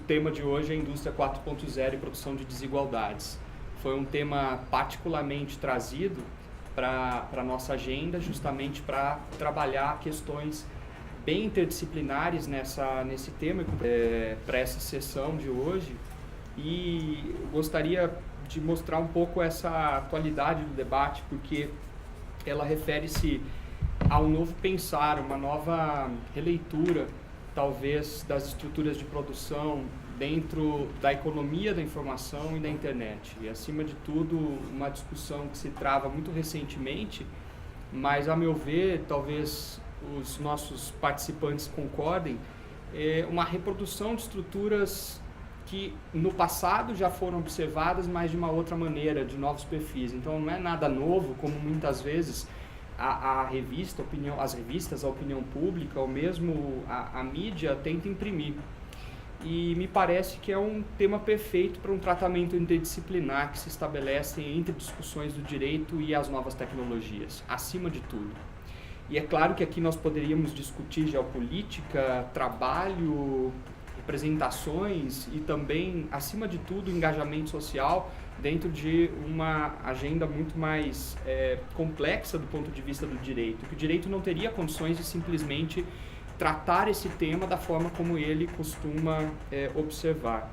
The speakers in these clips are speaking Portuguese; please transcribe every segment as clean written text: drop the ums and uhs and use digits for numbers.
tema de hoje é a indústria 4.0 e produção de desigualdades. Foi um tema particularmente trazido para a nossa agenda, justamente para trabalhar questões bem interdisciplinares nesse tema, para essa sessão de hoje. E eu gostaria de mostrar um pouco essa atualidade do debate, porque ela refere-se a um novo pensar, uma nova releitura, talvez, das estruturas de produção dentro da economia da informação e da internet. E, acima de tudo, uma discussão que se trava muito recentemente, mas, a meu ver, talvez os nossos participantes concordem, é uma reprodução de estruturas que no passado já foram observadas, mas de uma outra maneira, de novos perfis. Então não é nada novo, como muitas vezes as revistas, a opinião pública, ou mesmo a mídia tenta imprimir. E me parece que é um tema perfeito para um tratamento interdisciplinar que se estabelece entre discussões do direito e as novas tecnologias, acima de tudo. E é claro que aqui nós poderíamos discutir geopolítica, trabalho, representações e também, acima de tudo, engajamento social dentro de uma agenda muito mais complexa do ponto de vista do direito, que o direito não teria condições de simplesmente tratar esse tema da forma como ele costuma observar.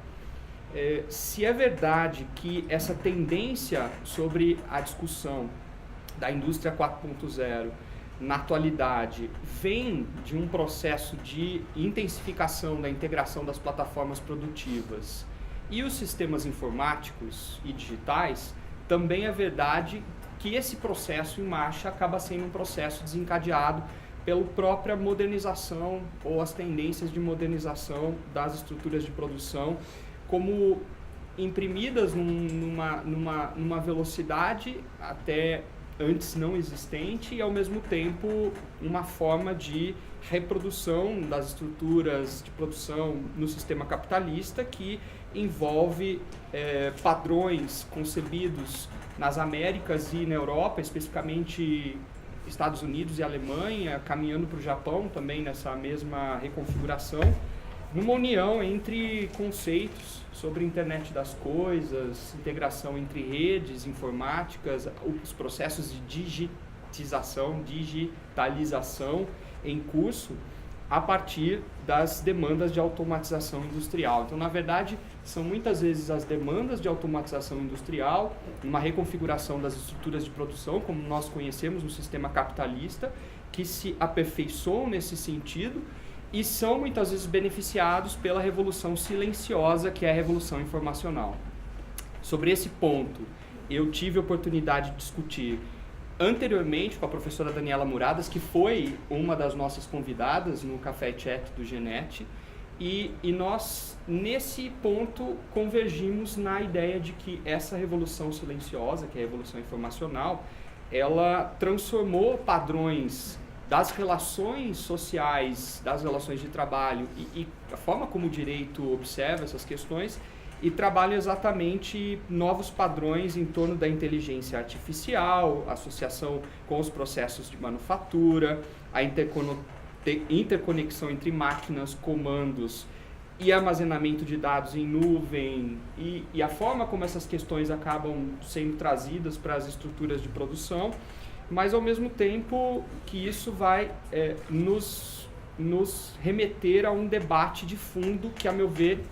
Se é verdade que essa tendência sobre a discussão da indústria 4.0 na atualidade vem de um processo de intensificação da integração das plataformas produtivas e os sistemas informáticos e digitais, também é verdade que esse processo em marcha acaba sendo um processo desencadeado pela própria modernização ou as tendências de modernização das estruturas de produção, como imprimidas numa velocidade até antes não existente e, ao mesmo tempo, uma forma de reprodução das estruturas de produção no sistema capitalista que envolve padrões concebidos nas Américas e na Europa, especificamente Estados Unidos e Alemanha, caminhando para o Japão também nessa mesma reconfiguração, numa união entre conceitos sobre internet das coisas, integração entre redes informáticas, os processos de digitalização em curso a partir das demandas de automatização industrial. Então, na verdade, são muitas vezes as demandas de automatização industrial, uma reconfiguração das estruturas de produção, como nós conhecemos no sistema capitalista, que se aperfeiçoam nesse sentido e são muitas vezes beneficiados pela revolução silenciosa, que é a revolução informacional. Sobre esse ponto, eu tive a oportunidade de discutir anteriormente com a professora Daniela Muradas, que foi uma das nossas convidadas no Café Chat do Genet, e nós, nesse ponto, convergimos na ideia de que essa revolução silenciosa, que é a revolução informacional, ela transformou padrões das relações sociais, das relações de trabalho e a forma como o direito observa essas questões e trabalha exatamente novos padrões em torno da inteligência artificial, associação com os processos de manufatura, a interconexão entre máquinas, comandos e armazenamento de dados em nuvem e a forma como essas questões acabam sendo trazidas para as estruturas de produção, mas ao mesmo tempo que isso vai nos remeter a um debate de fundo que, a meu ver,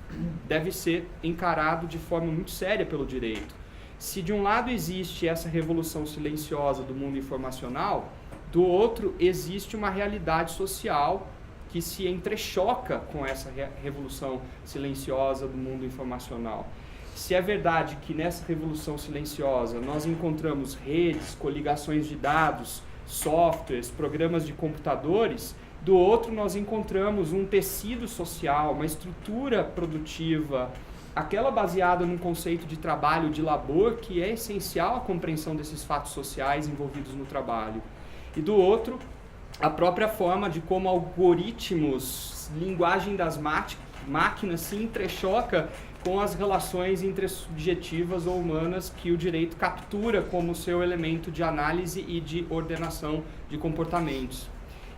deve ser encarado de forma muito séria pelo direito. Se de um lado existe essa revolução silenciosa do mundo informacional, do outro existe uma realidade social que se entrechoca com essa revolução silenciosa do mundo informacional. Se é verdade que nessa revolução silenciosa nós encontramos redes, coligações de dados, softwares, programas de computadores, do outro nós encontramos um tecido social, uma estrutura produtiva, aquela baseada num conceito de trabalho, de labor, que é essencial à compreensão desses fatos sociais envolvidos no trabalho. E do outro, a própria forma de como algoritmos, linguagem das máquinas se entrechoca com as relações intersubjetivas ou humanas que o direito captura como seu elemento de análise e de ordenação de comportamentos.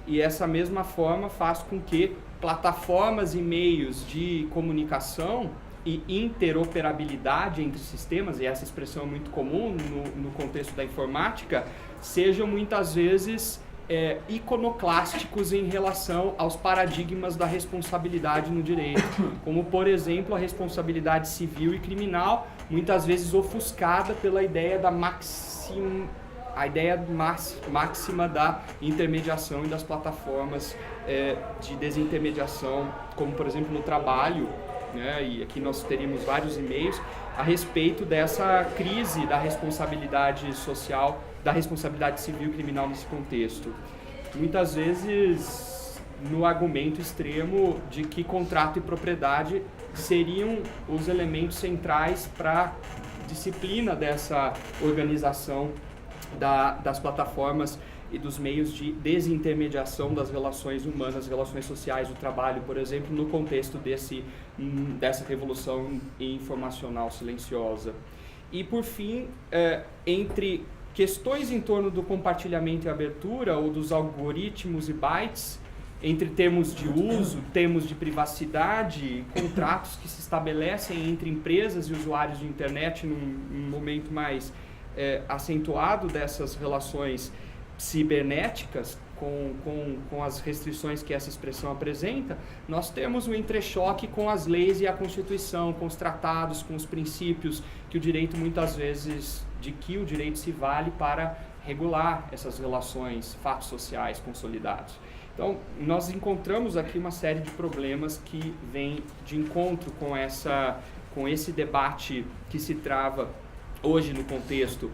e essa mesma forma faz com que plataformas e meios de comunicação e interoperabilidade entre sistemas, e essa expressão é muito comum no contexto da informática, sejam muitas vezes iconoclásticos em relação aos paradigmas da responsabilidade no direito, como, por exemplo, a responsabilidade civil e criminal, muitas vezes ofuscada pela ideia da máxima da intermediação e das plataformas de desintermediação, como, por exemplo, no trabalho, né? E aqui nós teríamos vários e-mails a respeito dessa crise da responsabilidade social, da responsabilidade civil e criminal nesse contexto. Muitas vezes no argumento extremo de que contrato e propriedade seriam os elementos centrais para a disciplina dessa organização das plataformas e dos meios de desintermediação das relações humanas, relações sociais, do trabalho, por exemplo, no contexto dessa revolução informacional silenciosa. E, por fim, entre questões em torno do compartilhamento e abertura, ou dos algoritmos e bytes, entre termos de uso, termos de privacidade, contratos que se estabelecem entre empresas e usuários de internet num momento mais acentuado dessas relações cibernéticas, com as restrições que essa expressão apresenta, nós temos um entrechoque com as leis e a Constituição, com os tratados, com os princípios que o direito muitas vezes, de que o direito se vale para regular essas relações, fatos sociais consolidados. Então, nós encontramos aqui uma série de problemas que vêm de encontro com esse debate que se trava hoje no contexto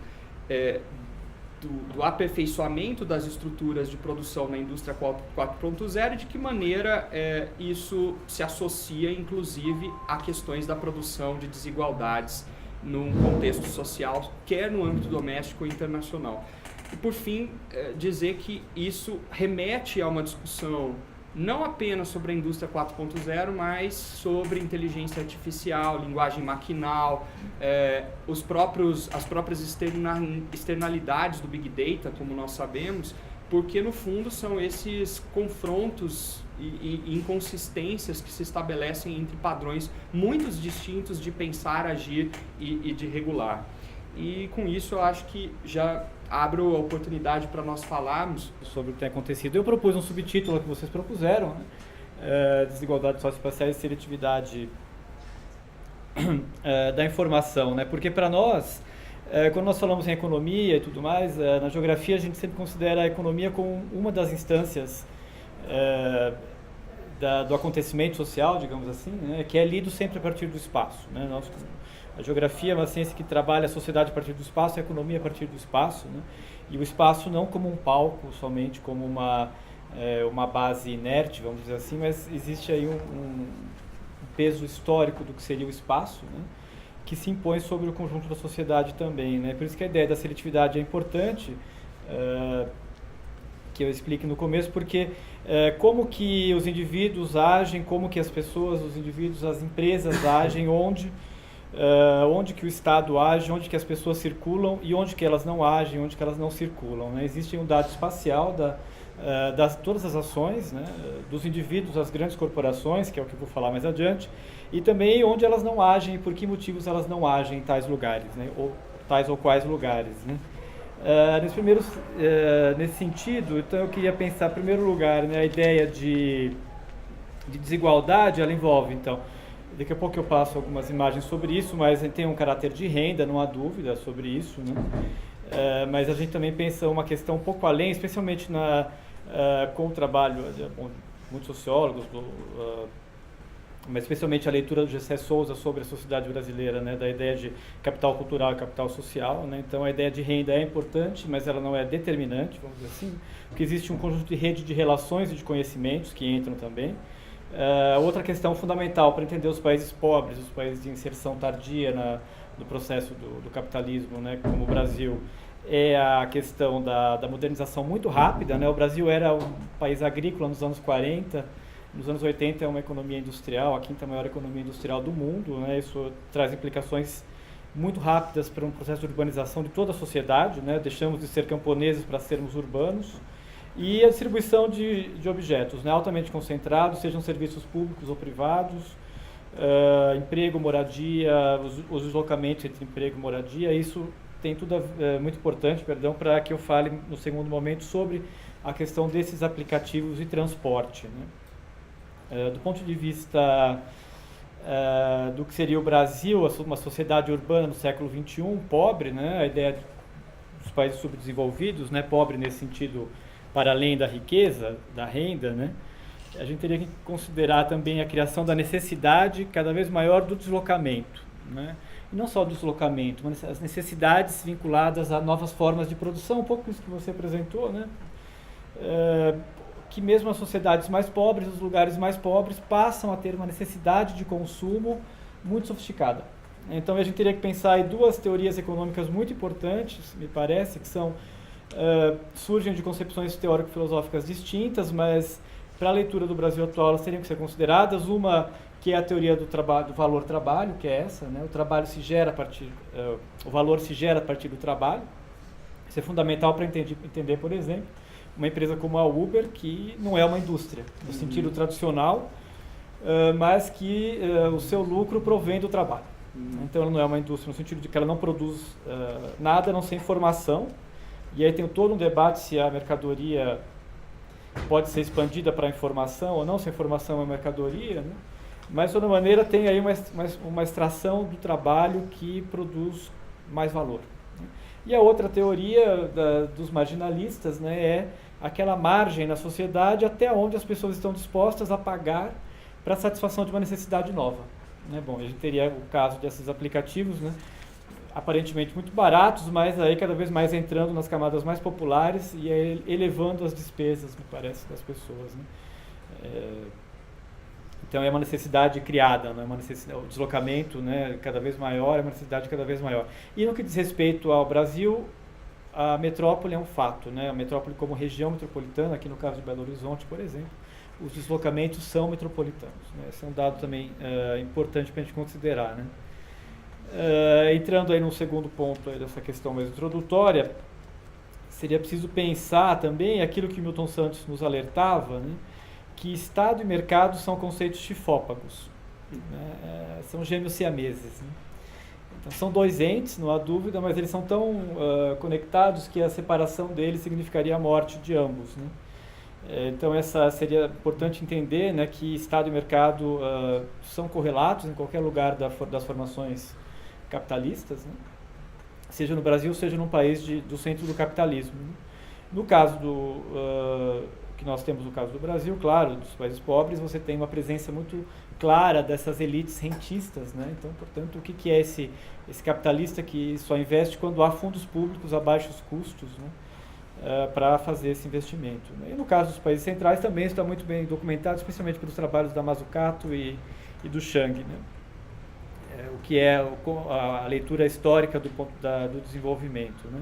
do aperfeiçoamento das estruturas de produção na indústria 4.0 e de que maneira isso se associa, inclusive, a questões da produção de desigualdades num contexto social, quer no âmbito doméstico ou internacional. E, por fim, dizer que isso remete a uma discussão não apenas sobre a indústria 4.0, mas sobre inteligência artificial, linguagem maquinal, as próprias externalidades do Big Data, como nós sabemos, porque no fundo são esses confrontos e inconsistências que se estabelecem entre padrões muito distintos de pensar, agir e de regular. E com isso eu acho que já abro a oportunidade para nós falarmos sobre o que tem acontecido. Eu propus um subtítulo que vocês propuseram, né? Desigualdade socioespacial e seletividade da informação, né? Porque para nós, quando nós falamos em economia e tudo mais, na geografia a gente sempre considera a economia como uma das instâncias do acontecimento social, digamos assim, né? Que é lido sempre a partir do espaço, né? A geografia é uma ciência que trabalha a sociedade a partir do espaço, a economia a partir do espaço, né? E o espaço não como um palco somente, como uma base inerte, vamos dizer assim, mas existe aí um peso histórico do que seria o espaço, né? Que se impõe sobre o conjunto da sociedade também, né? Por isso que a ideia da seletividade é importante, que eu explique no começo, porque como que os indivíduos agem, como que as pessoas, os indivíduos, as empresas agem, onde que o Estado age, onde que as pessoas circulam e onde que elas não agem, onde que elas não circulam, né? Existe um dado espacial das todas as ações, né? Dos indivíduos às grandes corporações, que é o que eu vou falar mais adiante, e também onde elas não agem e por que motivos elas não agem em tais lugares, né? Ou tais ou quais lugares, né? Nesse sentido, então eu queria pensar, em primeiro lugar, né, a ideia de desigualdade. Ela envolve, então, daqui a pouco eu passo algumas imagens sobre isso, mas tem um caráter de renda, não há dúvida sobre isso, né? Mas a gente também pensa uma questão um pouco além, especialmente com o trabalho de muitos sociólogos, mas especialmente a leitura do Gessé Souza sobre a sociedade brasileira, né? Da ideia de capital cultural e capital social, né? Então a ideia de renda é importante, mas ela não é determinante, vamos dizer assim, porque existe um conjunto de rede de relações e de conhecimentos que entram também. Outra questão fundamental para entender os países pobres, os países de inserção tardia no processo do capitalismo, né, como o Brasil, é a questão da modernização muito rápida, né? O Brasil era um país agrícola nos anos 40, nos anos 80 é uma economia industrial, a quinta maior economia industrial do mundo, né? Isso traz implicações muito rápidas para um processo de urbanização de toda a sociedade, né? Deixamos de ser camponeses para sermos urbanos. E a distribuição de objetos, né, altamente concentrados, sejam serviços públicos ou privados, emprego, moradia, os deslocamentos entre emprego e moradia. Isso tem tudo muito importante, para que eu fale no segundo momento sobre a questão desses aplicativos de transporte, né. Do ponto de vista do que seria o Brasil, uma sociedade urbana no século XXI, pobre, né, a ideia dos países subdesenvolvidos, né, pobre nesse sentido, para além da riqueza, da renda, né, a gente teria que considerar também a criação da necessidade cada vez maior do deslocamento, né, e não só do deslocamento, mas as necessidades vinculadas a novas formas de produção, um pouco isso que você apresentou, né, que mesmo as sociedades mais pobres, os lugares mais pobres, passam a ter uma necessidade de consumo muito sofisticada. Então a gente teria que pensar em duas teorias econômicas muito importantes, me parece, que são surgem de concepções teórico-filosóficas distintas, mas para a leitura do Brasil atual elas teriam que ser consideradas. Uma que é a teoria do valor trabalho, que é essa, né? O valor se gera a partir do trabalho. Isso é fundamental para entender, por exemplo, uma empresa como a Uber, que não é uma indústria no sentido tradicional, mas que o seu lucro provém do trabalho. Então ela não é uma indústria no sentido de que ela não produz nada a não ser informação. E aí tem todo um debate se a mercadoria pode ser expandida para a informação ou não, se a informação é uma mercadoria, né? Mas de toda maneira tem aí uma extração do trabalho que produz mais valor. E a outra teoria dos marginalistas, né, é aquela margem na sociedade até onde as pessoas estão dispostas a pagar para a satisfação de uma necessidade nova, né? Bom, a gente teria o caso desses aplicativos, né, aparentemente muito baratos, mas aí cada vez mais entrando nas camadas mais populares e elevando as despesas, me parece, das pessoas, né? Então é uma necessidade criada, né? O deslocamento, né, cada vez maior, é uma necessidade cada vez maior. E no que diz respeito ao Brasil, a metrópole é um fato, né? A metrópole como região metropolitana, aqui no caso de Belo Horizonte, por exemplo, os deslocamentos são metropolitanos, né? Esse é um dado também importante para a gente considerar, né? Entrando aí no segundo ponto aí dessa questão mais introdutória, seria preciso pensar também aquilo que Milton Santos nos alertava, né, que Estado e mercado são conceitos chifópagos, né, são gêmeos siameses, né? Então, são dois entes, não há dúvida, mas eles são tão conectados que a separação deles significaria a morte de ambos, né? Então essa seria importante entender, né, que Estado e mercado são correlatos em qualquer lugar das formações capitalistas, né? Seja no Brasil, seja num país do centro do capitalismo, né? No caso que nós temos no caso do Brasil, claro, dos países pobres, você tem uma presença muito clara dessas elites rentistas, né? Então, portanto, o que é esse capitalista que só investe quando há fundos públicos a baixos custos, né, para fazer esse investimento, né? E no caso dos países centrais também está muito bem documentado, especialmente pelos trabalhos da Mazzucato e do Chang, né? O que é a leitura histórica do desenvolvimento, né?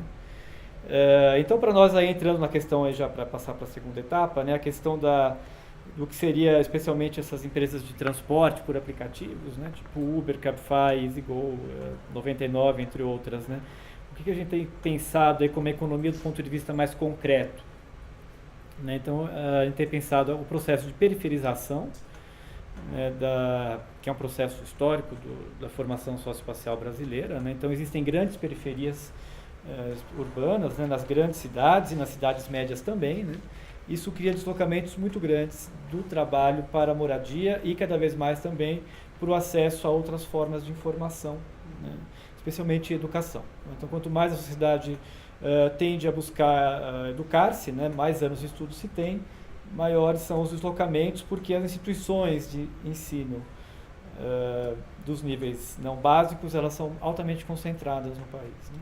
Então, para nós aí entrando na questão aí já para passar para a segunda etapa, né, a questão do que seria especialmente essas empresas de transporte por aplicativos, né, tipo Uber, Cabify, EasyGo, 99, entre outras, né? O que a gente tem pensado aí como economia do ponto de vista mais concreto, né? Então, a gente tem pensado o processo de periferização, né, que é um processo histórico da formação socioespacial brasileira, né? Então, existem grandes periferias urbanas, né, nas grandes cidades e nas cidades médias também, né? Isso cria deslocamentos muito grandes do trabalho para a moradia e cada vez mais também para o acesso a outras formas de informação, né, especialmente educação. Então, quanto mais a sociedade tende a buscar educar-se, né, mais anos de estudo se tem, maiores são os deslocamentos, porque as instituições de ensino dos níveis não básicos, elas são altamente concentradas no país, né?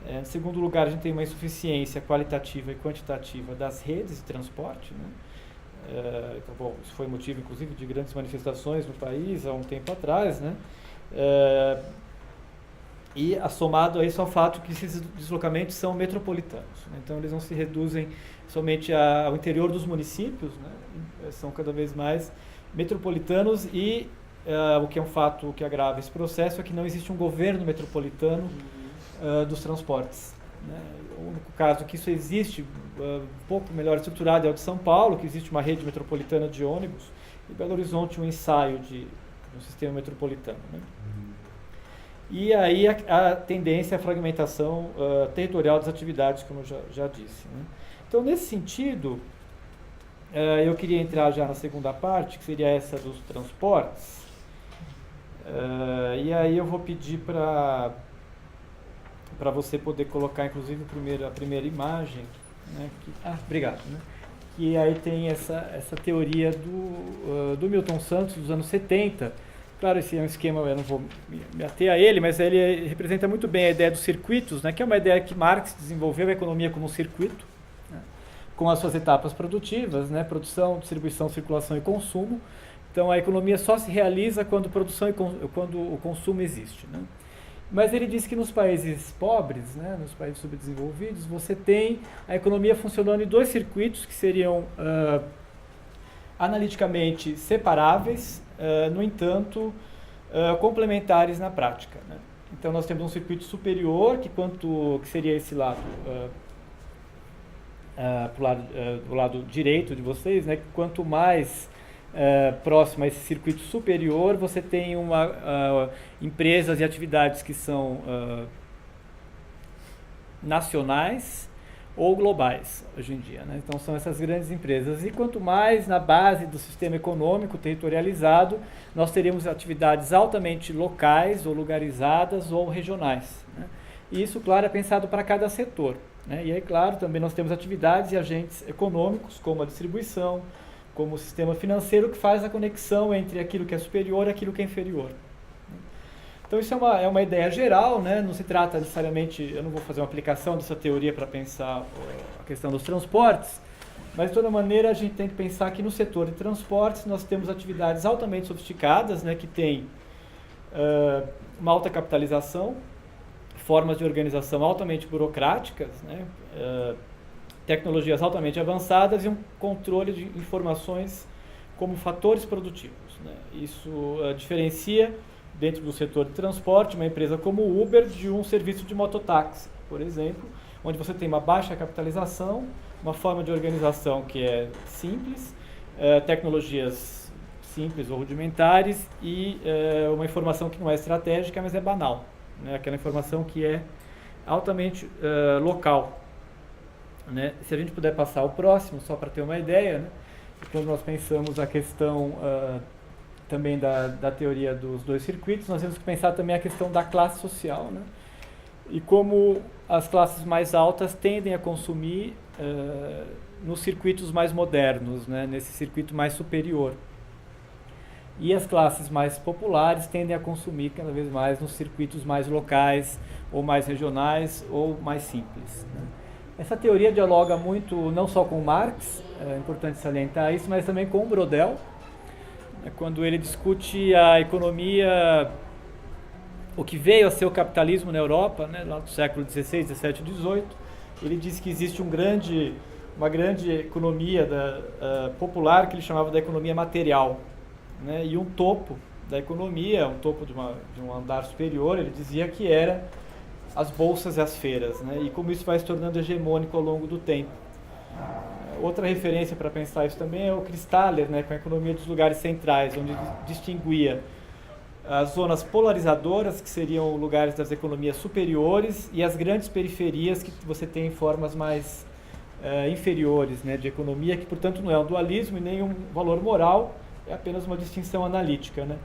Em segundo lugar, a gente tem uma insuficiência qualitativa e quantitativa das redes de transporte, né? Então, bom, isso foi motivo, inclusive, de grandes manifestações no país há um tempo atrás, né? E assomado a isso ao fato que esses deslocamentos são metropolitanos, né? Então, eles não se reduzem somente ao interior dos municípios, né? São cada vez mais metropolitanos e o que é um fato que agrava esse processo é que não existe um governo metropolitano dos transportes, né? O único caso que isso existe, um pouco melhor estruturado, é o de São Paulo, que existe uma rede metropolitana de ônibus, e Belo Horizonte um ensaio de um sistema metropolitano, né? E aí a tendência é a fragmentação territorial das atividades, como eu já disse, né? Então, nesse sentido, eu queria entrar já na segunda parte, que seria essa dos transportes. E aí eu vou pedir para você poder colocar, inclusive, a primeira imagem, né? Obrigado. Né? Que aí tem essa teoria do Milton Santos, dos anos 70. Claro, esse é um esquema, eu não vou me ater a ele, mas ele representa muito bem a ideia dos circuitos, né? Que é uma ideia que Marx desenvolveu a economia como um circuito, né? Com as suas etapas produtivas, né? Produção, distribuição, circulação e consumo. Então, a economia só se realiza quando quando o consumo existe, né? Mas ele diz que nos países pobres, né, nos países subdesenvolvidos, você tem a economia funcionando em dois circuitos que seriam analiticamente separáveis, no entanto, complementares na prática, né? Então, nós temos um circuito superior, que seria esse lado, do lado direito de vocês, né, que quanto mais próximo a esse circuito superior, você tem empresas e atividades que são nacionais ou globais hoje em dia, né? Então são essas grandes empresas. E quanto mais na base do sistema econômico territorializado, nós teríamos atividades altamente locais ou localizadas ou regionais, né? E isso, claro, é pensado para cada setor, né? E aí, claro, também nós temos atividades e agentes econômicos, como a distribuição, como o sistema financeiro, que faz a conexão entre aquilo que é superior e aquilo que é inferior. Então isso é uma ideia geral, né? Não se trata necessariamente, eu não vou fazer uma aplicação dessa teoria para pensar a questão dos transportes, mas de toda maneira a gente tem que pensar que no setor de transportes nós temos atividades altamente sofisticadas, né? Que tem uma alta capitalização, formas de organização altamente burocráticas, né? Tecnologias altamente avançadas e um controle de informações como fatores produtivos, né? Isso diferencia, dentro do setor de transporte, uma empresa como o Uber de um serviço de mototáxi, por exemplo, onde você tem uma baixa capitalização, uma forma de organização que é simples, tecnologias simples ou rudimentares e uma informação que não é estratégica, mas é banal, né? Aquela informação que é altamente local, né? Se a gente puder passar o próximo, só para ter uma ideia, né? Quando nós pensamos a questão também da teoria dos dois circuitos, nós temos que pensar também a questão da classe social, né? E como as classes mais altas tendem a consumir nos circuitos mais modernos, né? Nesse circuito mais superior. E as classes mais populares tendem a consumir cada vez mais nos circuitos mais locais, ou mais regionais, ou mais simples, né? Essa teoria dialoga muito não só com Marx, é importante salientar isso, mas também com o Brodel, quando ele discute a economia, o que veio a ser o capitalismo na Europa, né, lá do século XVI, XVII e XVIII. Ele diz que existe uma grande economia popular que ele chamava da economia material, né, e um topo da economia, um topo de um andar superior, ele dizia que era as bolsas e as feiras, né, e como isso vai se tornando hegemônico ao longo do tempo. Outra referência para pensar isso também é o Christaller, né, com a economia dos lugares centrais, onde distinguia as zonas polarizadoras, que seriam lugares das economias superiores, e as grandes periferias, que você tem formas mais inferiores, né, de economia, que, portanto, não é um dualismo e nem um valor moral, é apenas uma distinção analítica, né.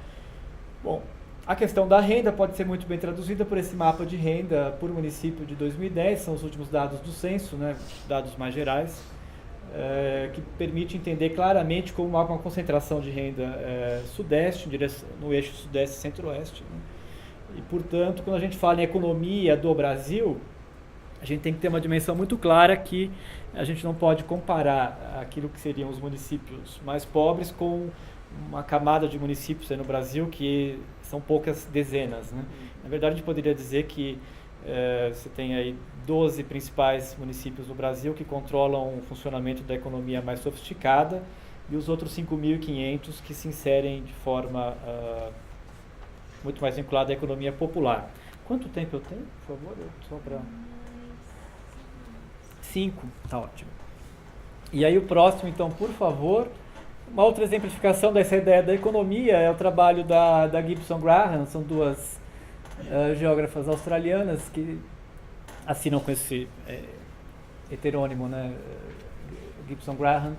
Bom, a questão da renda pode ser muito bem traduzida por esse mapa de renda por município de 2010, são os últimos dados do censo, né, dados mais gerais, que permite entender claramente como há uma concentração de renda sudeste, no eixo sudeste e centro-oeste, né? E, portanto, quando a gente fala em economia do Brasil, a gente tem que ter uma dimensão muito clara que a gente não pode comparar aquilo que seriam os municípios mais pobres com uma camada de municípios aí no Brasil que são poucas dezenas, né? Na verdade, a gente poderia dizer que você tem aí 12 principais municípios no Brasil que controlam o funcionamento da economia mais sofisticada e os outros 5.500 que se inserem de forma muito mais vinculada à economia popular. Quanto tempo eu tenho, por favor? Só para... 5, tá ótimo. E aí o próximo, então, por favor. Uma outra exemplificação dessa ideia da economia é o trabalho da Gibson Graham, são duas geógrafas australianas que assinam com esse heterônimo, né, Gibson Graham,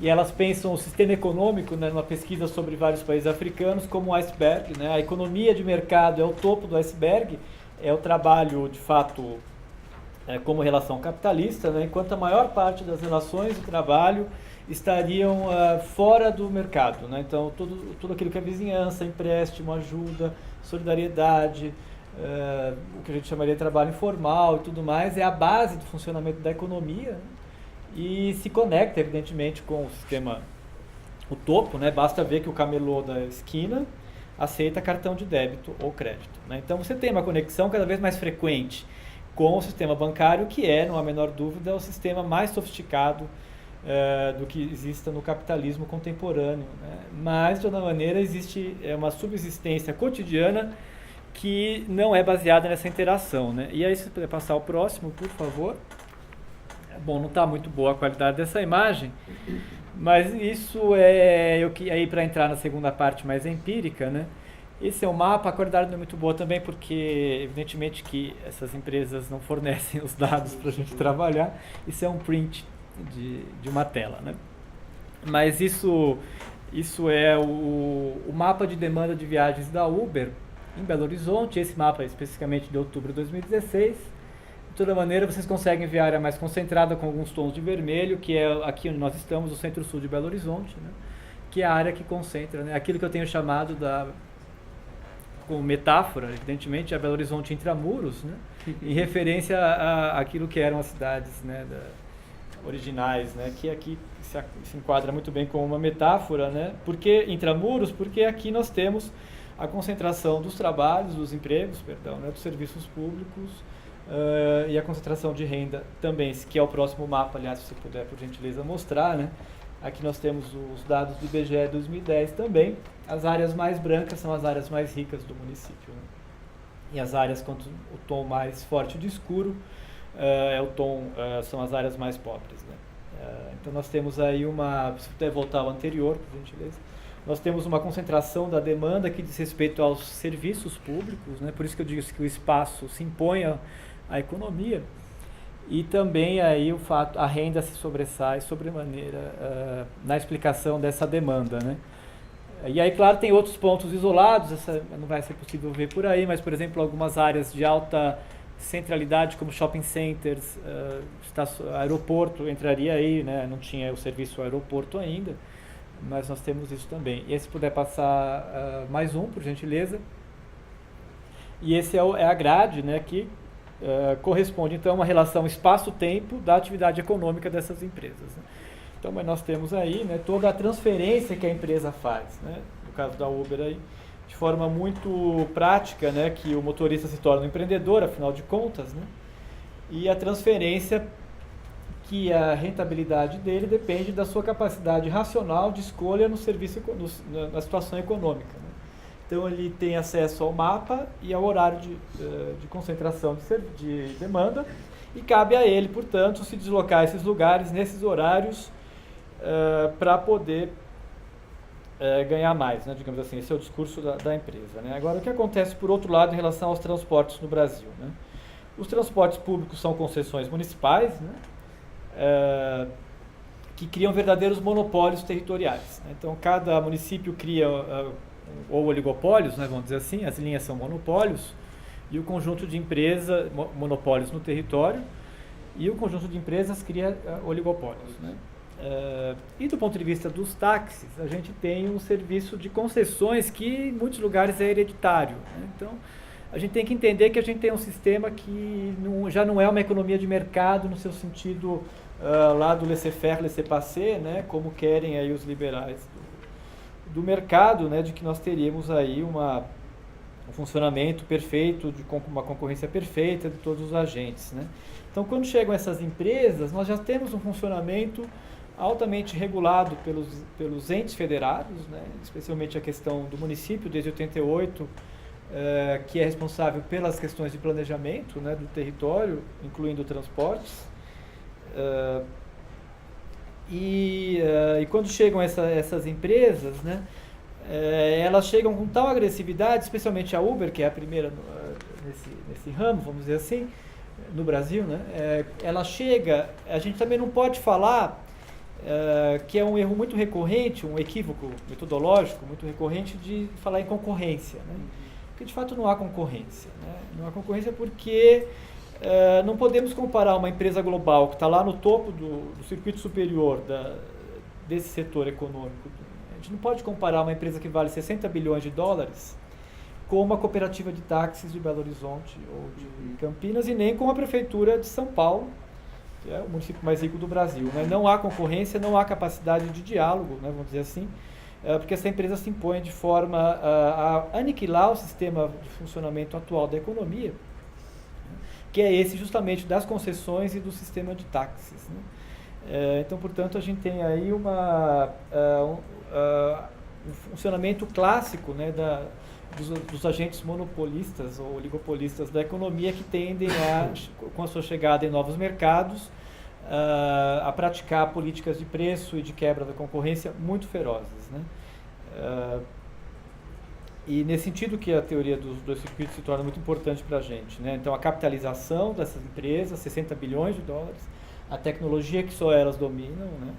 e elas pensam o sistema econômico, né, numa pesquisa sobre vários países africanos, como um iceberg, né, a economia de mercado é o topo do iceberg, é o trabalho, de fato, como relação capitalista, né, enquanto a maior parte das relações de trabalho estariam fora do mercado, né? Então tudo aquilo que é vizinhança, empréstimo, ajuda, solidariedade, o que a gente chamaria de trabalho informal e tudo mais, é a base do funcionamento da economia, né? E se conecta evidentemente com o sistema, o topo, né? Basta ver que o camelô da esquina aceita cartão de débito ou crédito, né? Então você tem uma conexão cada vez mais frequente com o sistema bancário, que é, não há a menor dúvida, o sistema mais sofisticado do que exista no capitalismo contemporâneo, né? Mas, de toda maneira, existe uma subsistência cotidiana que não é baseada nessa interação, né? E aí, se você puder passar o próximo, por favor. Bom, não está muito boa a qualidade dessa imagem, mas isso aí para entrar na segunda parte mais empírica, né? Esse é um mapa, a qualidade não é muito boa também porque, evidentemente, que essas empresas não fornecem os dados para a gente trabalhar. Isso é um print de uma tela, né? Mas isso é o mapa de demanda de viagens da Uber em Belo Horizonte. Esse mapa é especificamente de outubro de 2016. De toda maneira, vocês conseguem ver a área mais concentrada com alguns tons de vermelho, que é aqui onde nós estamos, o centro-sul de Belo Horizonte, né? Que é a área que concentra, né? Aquilo que eu tenho chamado como metáfora, evidentemente, a Belo Horizonte intramuros, né? Em referência àquilo que eram as cidades, né, originais, né, que aqui se enquadra muito bem como uma metáfora, né, porque intramuros, porque aqui nós temos a concentração dos trabalhos, dos empregos, perdão, né, dos serviços públicos e a concentração de renda também, que é o próximo mapa, aliás, se você puder, por gentileza, mostrar, né, aqui nós temos os dados do IBGE 2010 também, as áreas mais brancas são as áreas mais ricas do município, né, e as áreas com o tom mais forte de escuro são as áreas mais pobres, né? Então nós temos aí se puder voltar ao anterior, por gentileza, nós temos uma concentração da demanda que diz respeito aos serviços públicos, né? Por isso que eu digo que o espaço se impõe à economia, e também aí a renda se sobressai sobremaneira na explicação dessa demanda, né? E aí, claro, tem outros pontos isolados, não vai ser possível ver por aí, mas, por exemplo, algumas áreas de alta centralidade, como shopping centers, aeroporto entraria aí, né? Não tinha o serviço aeroporto ainda, mas nós temos isso também. E se puder passar mais um, por gentileza. E esse é a grade, né, que corresponde, então, a uma relação espaço-tempo da atividade econômica dessas empresas, né? Então, mas nós temos aí, né, toda a transferência que a empresa faz, né? No caso da Uber aí, de forma muito prática, né, que o motorista se torna um empreendedor, afinal de contas, né, e a transferência que a rentabilidade dele depende da sua capacidade racional de escolha no serviço, na situação econômica, né. Então ele tem acesso ao mapa e ao horário de concentração de demanda, e cabe a ele, portanto, se deslocar a esses lugares, nesses horários, para poder ganhar mais, né, digamos assim. Esse é o discurso da empresa, né. Agora, o que acontece, por outro lado, em relação aos transportes no Brasil, né? Os transportes públicos são concessões municipais, né, que criam verdadeiros monopólios territoriais, né? Então, cada município cria ou oligopólios, né, vamos dizer assim, as linhas são monopólios, e o conjunto de empresas, monopólios no território, e o conjunto de empresas cria oligopólios, né? E do ponto de vista dos táxis, a gente tem um serviço de concessões que em muitos lugares é hereditário, né? Então, a gente tem que entender que a gente tem um sistema que já não é uma economia de mercado no seu sentido lá do laissez-faire, laissez-passer, né? Como querem aí os liberais do mercado, né? De que nós teríamos aí um funcionamento perfeito, com uma concorrência perfeita de todos os agentes, né? Então, quando chegam essas empresas, nós já temos um funcionamento altamente regulado pelos entes federados, né? Especialmente a questão do município, desde 88, que é responsável pelas questões de planejamento, né, do território, incluindo transportes. E quando chegam essas empresas, né, elas chegam com tal agressividade, especialmente a Uber, que é a primeira nesse ramo, vamos dizer assim, no Brasil, né, ela chega, a gente também não pode falar que é um erro muito recorrente, um equívoco metodológico muito recorrente de falar em concorrência, né? Porque de fato não há concorrência, né? Não há concorrência porque não podemos comparar uma empresa global que está lá no topo do circuito superior desse setor econômico. A gente não pode comparar uma empresa que vale 60 bilhões de dólares com uma cooperativa de táxis de Belo Horizonte ou de Campinas e nem com a prefeitura de São Paulo, que é o município mais rico do Brasil, né? Não há concorrência, não há capacidade de diálogo, né, vamos dizer assim, porque essa empresa se impõe de forma a aniquilar o sistema de funcionamento atual da economia, que é esse justamente das concessões e do sistema de táxis, né? Então, portanto, a gente tem aí um funcionamento clássico, né, dos agentes monopolistas ou oligopolistas da economia que tendem com a sua chegada em novos mercados, a praticar políticas de preço e de quebra da concorrência muito ferozes, né? E nesse sentido que a teoria dos dois circuitos se torna muito importante para a gente, né? Então, a capitalização dessas empresas, 60 bilhões de dólares, a tecnologia que só elas dominam, né?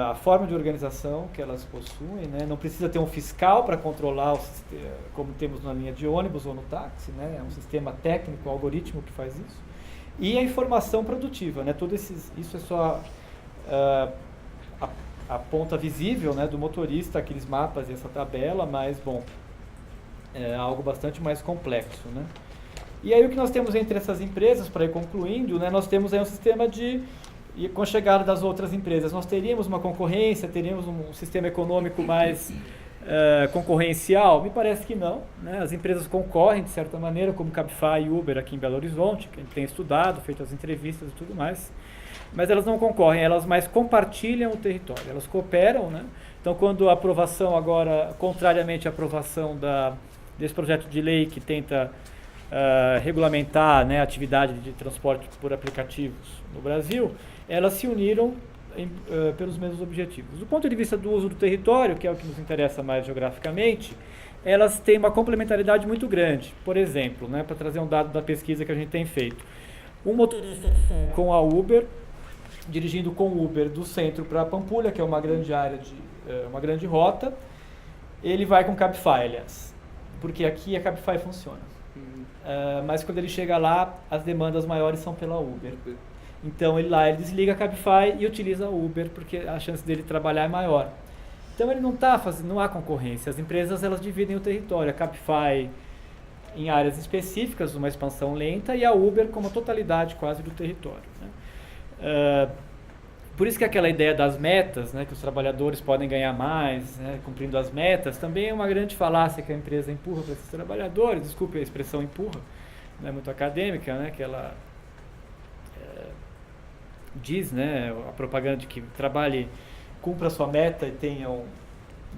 A forma de organização que elas possuem, né? Não precisa ter um fiscal para controlar o sistema, como temos na linha de ônibus ou no táxi, né? É um sistema técnico, um algoritmo que faz isso. E a informação produtiva, né? Isso é só a ponta visível, né, do motorista, aqueles mapas e essa tabela, mas, bom, é algo bastante mais complexo, né? E aí o que nós temos entre essas empresas, para ir concluindo, né, nós temos aí um sistema e com a chegada das outras empresas, nós teríamos uma concorrência, teríamos um sistema econômico mais concorrencial? Me parece que não, né? As empresas concorrem, de certa maneira, como Cabify e Uber aqui em Belo Horizonte, que a gente tem estudado, feito as entrevistas e tudo mais, mas elas não concorrem, elas mais compartilham o território, elas cooperam, né? Então, quando a aprovação agora, contrariamente à aprovação desse projeto de lei que tenta regulamentar, né, a atividade de transporte por aplicativos no Brasil, elas se uniram pelos mesmos objetivos. Do ponto de vista do uso do território, que é o que nos interessa mais geograficamente, elas têm uma complementaridade muito grande. Por exemplo, né, para trazer um dado da pesquisa que a gente tem feito, um motorista com a Uber, dirigindo com o Uber do centro para Pampulha, que é uma grande área, uma grande rota, ele vai com Cabify, aliás, porque aqui a Cabify funciona. Mas quando ele chega lá, as demandas maiores são pela Uber. Então ele desliga a Cabify e utiliza a Uber, porque a chance dele trabalhar é maior. Então ele não há concorrência. As empresas, elas dividem o território. A Cabify em áreas específicas, uma expansão lenta, e a Uber como a totalidade quase do território, né? Por isso que aquela ideia das metas, né, que os trabalhadores podem ganhar mais, né, cumprindo as metas, também é uma grande falácia que a empresa empurra para esses trabalhadores. Desculpe a expressão empurra, não é muito acadêmica, né, que ela diz, né, a propaganda de que cumpra a sua meta e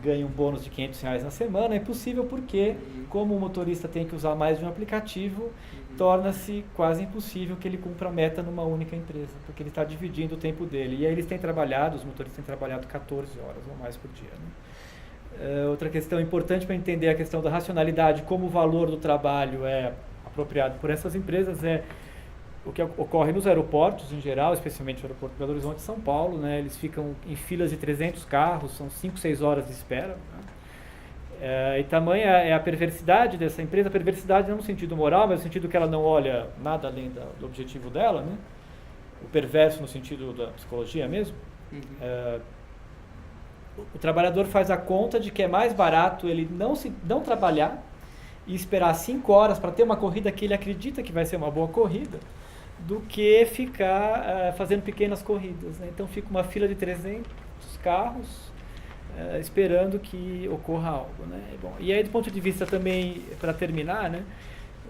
ganhe um bônus de R$500 na semana. É impossível porque, como o motorista tem que usar mais de um aplicativo, torna-se quase impossível que ele cumpra a meta numa única empresa, porque ele está dividindo o tempo dele. E aí os motoristas têm trabalhado 14 horas ou mais por dia, né? Outra questão importante para entender a questão da racionalidade, como o valor do trabalho é apropriado por essas empresas, é o que ocorre nos aeroportos em geral, especialmente o aeroporto de Belo Horizonte e São Paulo, né? Eles ficam em filas de 300 carros, são 5, 6 horas de espera, né? E tamanha é a perversidade dessa empresa, a perversidade não no sentido moral, mas no sentido que ela não olha nada além do objetivo dela, né? O perverso no sentido da psicologia mesmo. O trabalhador faz a conta de que é mais barato ele não trabalhar e esperar 5 horas para ter uma corrida que ele acredita que vai ser uma boa corrida, do que ficar fazendo pequenas corridas, né? Então fica uma fila de 300 carros esperando que ocorra algo, né? Bom, e aí, do ponto de vista também, para terminar, né,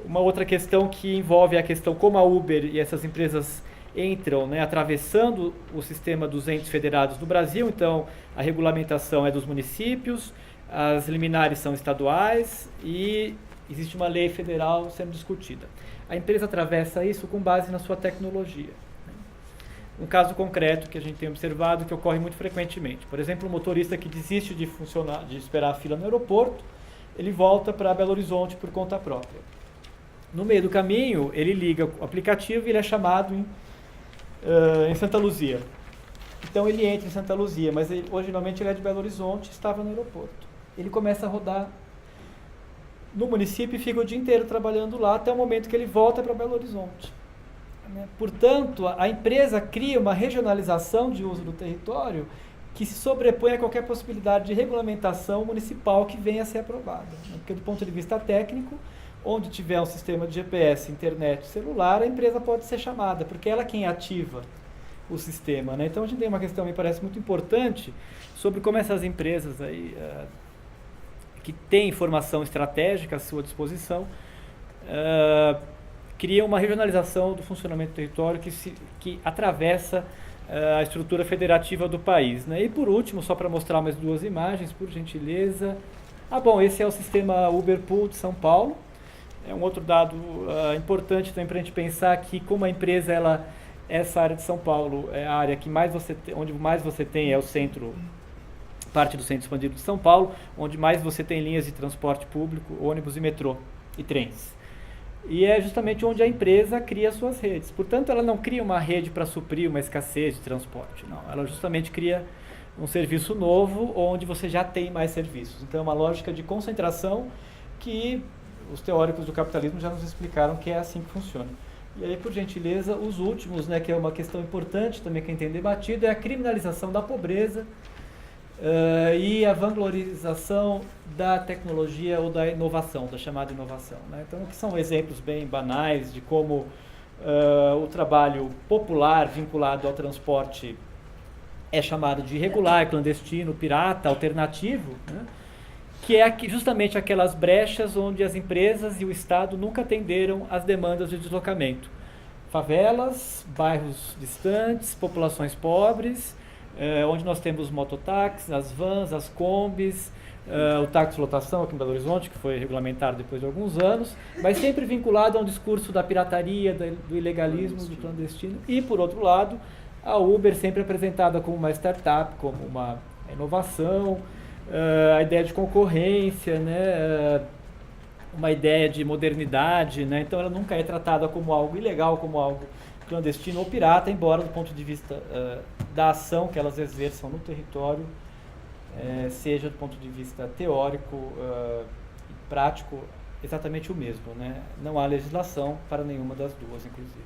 uma outra questão que envolve a questão como a Uber e essas empresas entram, né, atravessando o sistema dos entes federados no Brasil. Então a regulamentação é dos municípios, as liminares são estaduais e existe uma lei federal sendo discutida. A empresa atravessa isso com base na sua tecnologia, né? um caso concreto que a gente tem observado que ocorre muito frequentemente. Por exemplo, um motorista que desiste de esperar a fila no aeroporto, ele volta para Belo Horizonte por conta própria. No meio do caminho, ele liga o aplicativo e ele é chamado em Santa Luzia. Então ele entra em Santa Luzia, mas originalmente ele é de Belo Horizonte, estava no aeroporto. Ele começa a rodar no município e fica o dia inteiro trabalhando lá até o momento que ele volta para Belo Horizonte. Portanto, a empresa cria uma regionalização de uso do território que se sobrepõe a qualquer possibilidade de regulamentação municipal que venha a ser aprovada. Porque, do ponto de vista técnico, onde tiver um sistema de GPS, internet, celular, a empresa pode ser chamada, porque ela é quem ativa o sistema. Então, a gente tem uma questão, me parece, muito importante sobre como essas empresas aí, que têm informação estratégica à sua disposição, criam uma regionalização do funcionamento do território que atravessa a estrutura federativa do país. E por último, só para mostrar mais 2 imagens, por gentileza. Bom, esse é o sistema Uber Pool de São Paulo. É um outro dado importante também para a gente pensar que como a empresa, essa área de São Paulo é a área que onde mais você tem é o centro, parte do centro expandido de São Paulo, onde mais você tem linhas de transporte público, ônibus e metrô e trens. E é justamente onde a empresa cria suas redes. Portanto, ela não cria uma rede para suprir uma escassez de transporte, não. Ela justamente cria um serviço novo onde você já tem mais serviços. Então, é uma lógica de concentração que os teóricos do capitalismo já nos explicaram que é assim que funciona. E aí, por gentileza, os últimos, que é uma questão importante também que tem debatido, é a criminalização da pobreza e a vanglorização da tecnologia ou da inovação, da chamada inovação. Então, que são exemplos bem banais de como o trabalho popular vinculado ao transporte é chamado de irregular, clandestino, pirata, alternativo, que é justamente aquelas brechas onde as empresas e o Estado nunca atenderam às demandas de deslocamento. Favelas, bairros distantes, populações pobres, onde nós temos mototáxis, as vans, as combis, o táxi de lotação aqui em Belo Horizonte, que foi regulamentado depois de alguns anos, mas sempre vinculado a um discurso da pirataria, do ilegalismo, do clandestino. E, por outro lado, a Uber sempre apresentada como uma startup, como uma inovação, a ideia de concorrência, uma ideia de modernidade, então ela nunca é tratada como algo ilegal, como algo clandestino ou pirata, embora do ponto de vista da ação que elas exerçam no território seja do ponto de vista teórico e prático exatamente o mesmo. Não há legislação para nenhuma das duas, inclusive.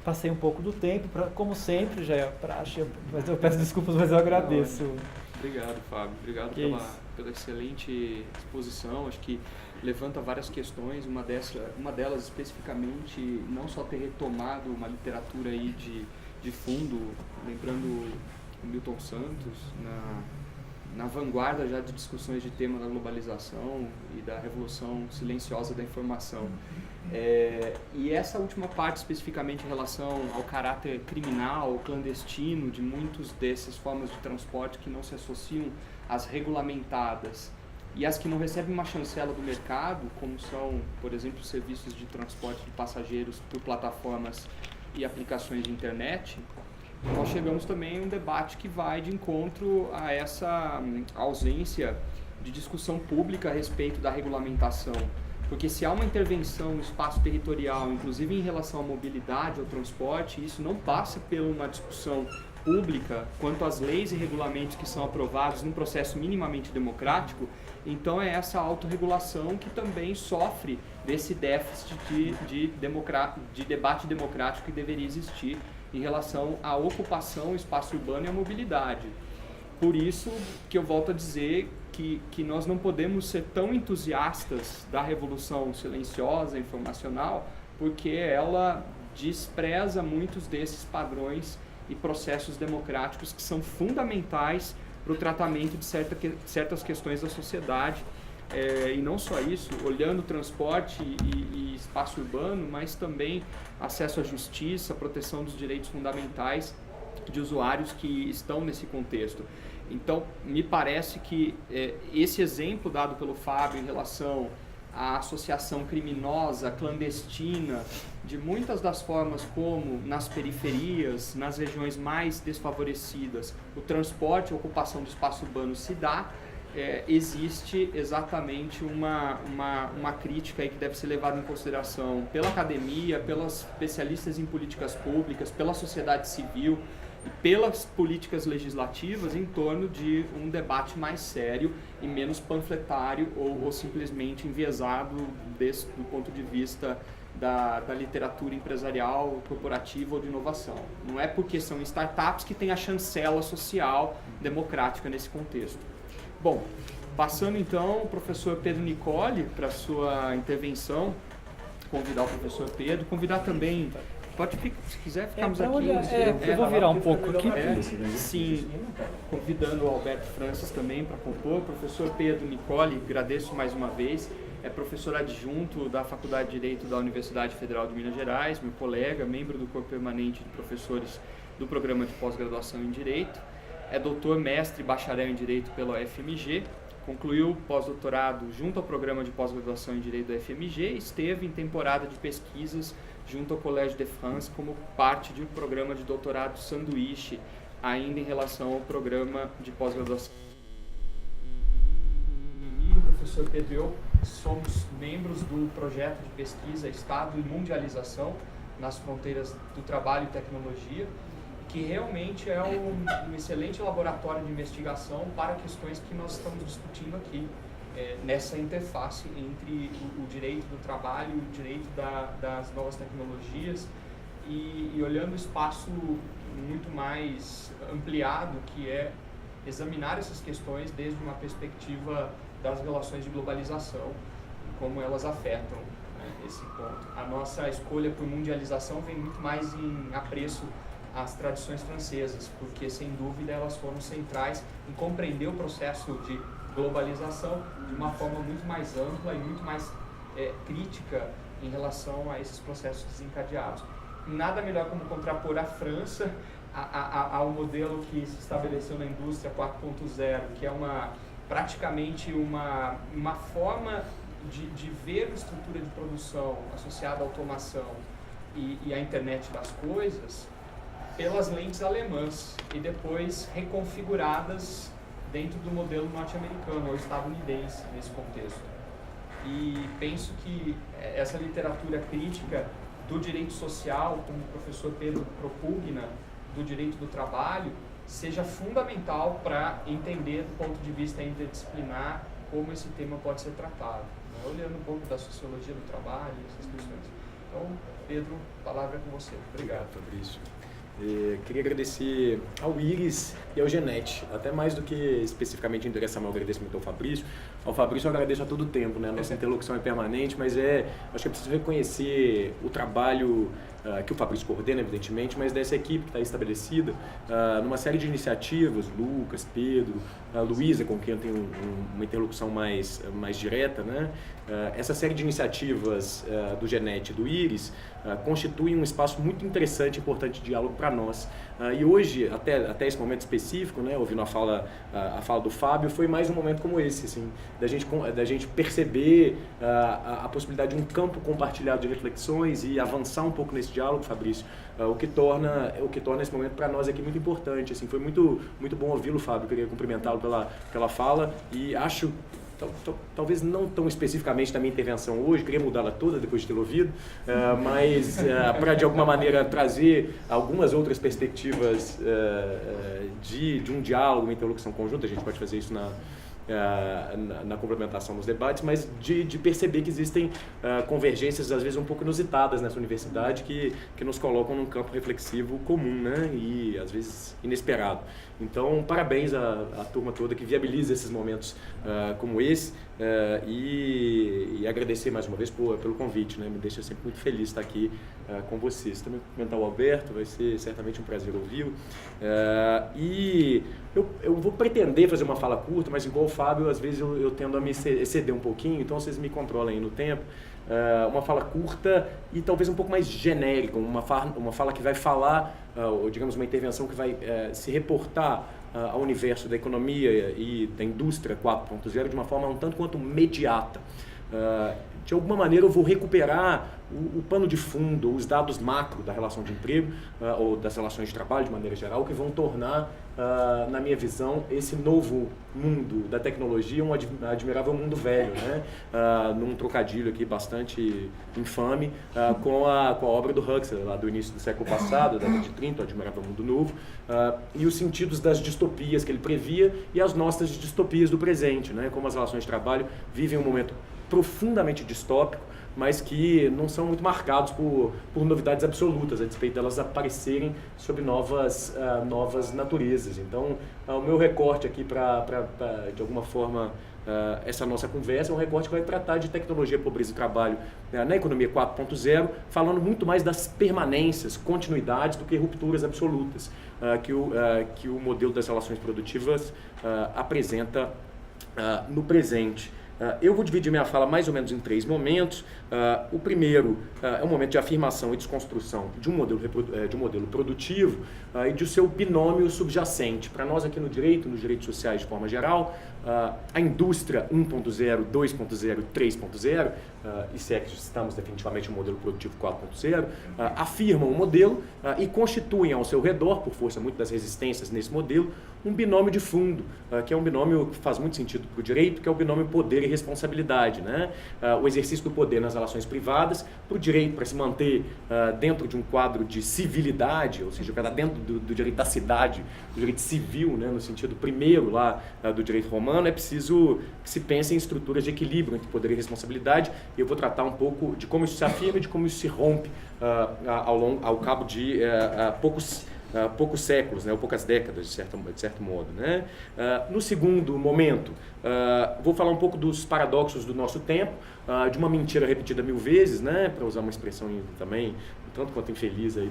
Passei um pouco do tempo, como sempre, já é praxe, mas eu peço desculpas, mas eu agradeço. Obrigado, Fábio. Obrigado pela excelente exposição. Acho que levanta várias questões. Uma delas especificamente, não só ter retomado uma literatura aí de fundo, lembrando Milton Santos, na vanguarda já de discussões de tema da globalização e da revolução silenciosa da informação. E essa última parte especificamente em relação ao caráter criminal, clandestino de muitos dessas formas de transporte que não se associam às regulamentadas e as que não recebem uma chancela do mercado, como são, por exemplo, serviços de transporte de passageiros por plataformas e aplicações de internet, nós chegamos também a um debate que vai de encontro a essa ausência de discussão pública a respeito da regulamentação. Porque se há uma intervenção no espaço territorial, inclusive em relação à mobilidade, ao transporte, isso não passa por uma discussão pública quanto às leis e regulamentos que são aprovados num processo minimamente democrático, então é essa autorregulação que também sofre desse déficit de debate democrático que deveria existir em relação à ocupação, espaço urbano e à mobilidade. Por isso que eu volto a dizer que nós não podemos ser tão entusiastas da revolução silenciosa, informacional, porque ela despreza muitos desses padrões e processos democráticos que são fundamentais para o tratamento de certas questões da sociedade. E não só isso, olhando transporte e espaço urbano, mas também acesso à justiça, proteção dos direitos fundamentais de usuários que estão nesse contexto. Então, me parece que esse exemplo dado pelo Fábio em relação a associação criminosa, clandestina, de muitas das formas como nas periferias, nas regiões mais desfavorecidas, o transporte, a ocupação do espaço urbano se dá, existe exatamente uma crítica aí que deve ser levada em consideração pela academia, pelos especialistas em políticas públicas, pela sociedade civil e pelas políticas legislativas em torno de um debate mais sério e menos panfletário ou simplesmente enviesado do ponto de vista da literatura empresarial, corporativa ou de inovação. Não é porque são startups que tem a chancela social democrática nesse contexto. Bom, passando então o professor Pedro Nicoli para a sua intervenção, convidar o professor Pedro, convidar também, pode ficar, se quiser ficarmos aqui. Eu vou virar um pouco aqui. Sim, convidando o Alberto Francis também para compor. Professor Pedro Nicoli, agradeço mais uma vez, é professor adjunto da Faculdade de Direito da Universidade Federal de Minas Gerais, meu colega, membro do corpo permanente de professores do programa de pós-graduação em Direito, é doutor, mestre e bacharel em Direito pela UFMG, concluiu pós-doutorado junto ao programa de pós-graduação em Direito da UFMG e esteve em temporada de pesquisas junto ao Collège de France como parte de um programa de doutorado sanduíche, ainda em relação ao programa de pós-graduação. O professor Pedro e eu somos membros do projeto de pesquisa Estado e Mundialização nas Fronteiras do Trabalho e Tecnologia, que realmente é um excelente laboratório de investigação para questões que nós estamos discutindo aqui, nessa interface entre o direito do trabalho e o direito das novas tecnologias e olhando o espaço muito mais ampliado, que é examinar essas questões desde uma perspectiva das relações de globalização e como elas afetam, esse ponto. A nossa escolha por mundialização vem muito mais em apreço às tradições francesas, porque sem dúvida elas foram centrais em compreender o processo de globalização de uma forma muito mais ampla e muito mais crítica em relação a esses processos desencadeados. Nada melhor como contrapor a França ao modelo que se estabeleceu na indústria 4.0, que é praticamente uma forma de ver a estrutura de produção associada à automação e à internet das coisas pelas lentes alemãs e depois reconfiguradas dentro do modelo norte-americano ou estadunidense nesse contexto. E penso que essa literatura crítica do direito social, como o professor Pedro propugna, do direito do trabalho, seja fundamental para entender do ponto de vista interdisciplinar como esse tema pode ser tratado, né? Olhando um pouco da sociologia do trabalho, essas questões. Então, Pedro, a palavra é com você. Obrigado, Fabrício. Queria agradecer ao Iris e ao Genete, até mais do que especificamente endereçar meu agradecimento ao Fabrício. Ao Fabrício eu agradeço a todo tempo, né? A nossa interlocução é permanente, mas acho que é preciso reconhecer o trabalho que o Fabrício coordena, evidentemente, mas dessa equipe que está estabelecida numa série de iniciativas, Lucas, Pedro, Luísa, com quem eu tenho uma interlocução mais direta, né? Essa série de iniciativas do Genete e do Iris constitui um espaço muito interessante e importante de diálogo para nós. E hoje, até esse momento específico, né, ouvindo a fala do Fábio, foi mais um momento como esse, assim, da gente perceber a possibilidade de um campo compartilhado de reflexões e avançar um pouco nesse diálogo, Fabrício, o que torna esse momento para nós aqui muito importante. Assim, foi muito bom ouvi-lo, Fábio, queria cumprimentá-lo pela fala e acho... Talvez não tão especificamente na minha intervenção hoje, queria mudá-la toda depois de tê-la ouvido, mas para de alguma maneira trazer algumas outras perspectivas de um diálogo, uma interlocução conjunta. A gente pode fazer isso na complementação dos debates, mas de perceber que existem convergências às vezes um pouco inusitadas nessa universidade que nos colocam num campo reflexivo comum, né? E às vezes inesperado. Então, parabéns à turma toda que viabiliza esses momentos como esse e agradecer mais uma vez pelo convite, né? Me deixa sempre muito feliz estar aqui com vocês. Também cumprimentar o Alberto, vai ser certamente um prazer ouvi-lo. E eu vou pretender fazer uma fala curta, mas igual o Fábio, às vezes eu tendo a me exceder um pouquinho, então vocês me controlem aí no tempo. Uma fala curta e talvez um pouco mais genérica, uma fala que vai falar, ou digamos uma intervenção que vai se reportar ao universo da economia e da indústria 4.0 de uma forma um tanto quanto imediata. de alguma maneira eu vou recuperar o pano de fundo, os dados macro da relação de emprego ou das relações de trabalho de maneira geral, que vão tornar, na minha visão, esse novo mundo da tecnologia um admirável mundo velho, né? Num trocadilho aqui bastante infame com a obra do Huxley, lá do início do século passado, da década de 30, o Admirável Mundo Novo, e os sentidos das distopias que ele previa e as nossas distopias do presente, né? Como as relações de trabalho vivem um momento profundamente distópico, mas que não são muito marcados por novidades absolutas, a despeito delas aparecerem sob novas naturezas. Então, o meu recorte aqui para de alguma forma, essa nossa conversa é um recorte que vai tratar de tecnologia, pobreza e trabalho na economia 4.0, falando muito mais das permanências, continuidades, do que rupturas absolutas que o modelo das relações produtivas apresenta no presente. Eu vou dividir minha fala mais ou menos em 3 momentos. O primeiro é um momento de afirmação e desconstrução de um modelo produtivo e de seu binômio subjacente. Para nós aqui no direito, nos direitos sociais de forma geral, a indústria 1.0, 2.0, 3.0, e se é que estamos definitivamente no modelo produtivo 4.0, afirmam o modelo e constituem ao seu redor, por força muito das resistências nesse modelo, um binômio de fundo, que é um binômio que faz muito sentido para o direito, que é o binômio poder e responsabilidade, né? O exercício do poder nas relações privadas, para o direito, para se manter dentro de um quadro de civilidade, ou seja, para estar dentro do direito da cidade, do direito civil, né? No sentido primeiro lá do direito romano, é preciso que se pense em estruturas de equilíbrio entre poder e responsabilidade, e eu vou tratar um pouco de como isso se afirma e de como isso se rompe ao cabo de poucos séculos, né, ou poucas décadas, de certo modo, né? No segundo momento, vou falar um pouco dos paradoxos do nosso tempo, de uma mentira repetida 1000 vezes, né, para usar uma expressão também tanto quanto infeliz aí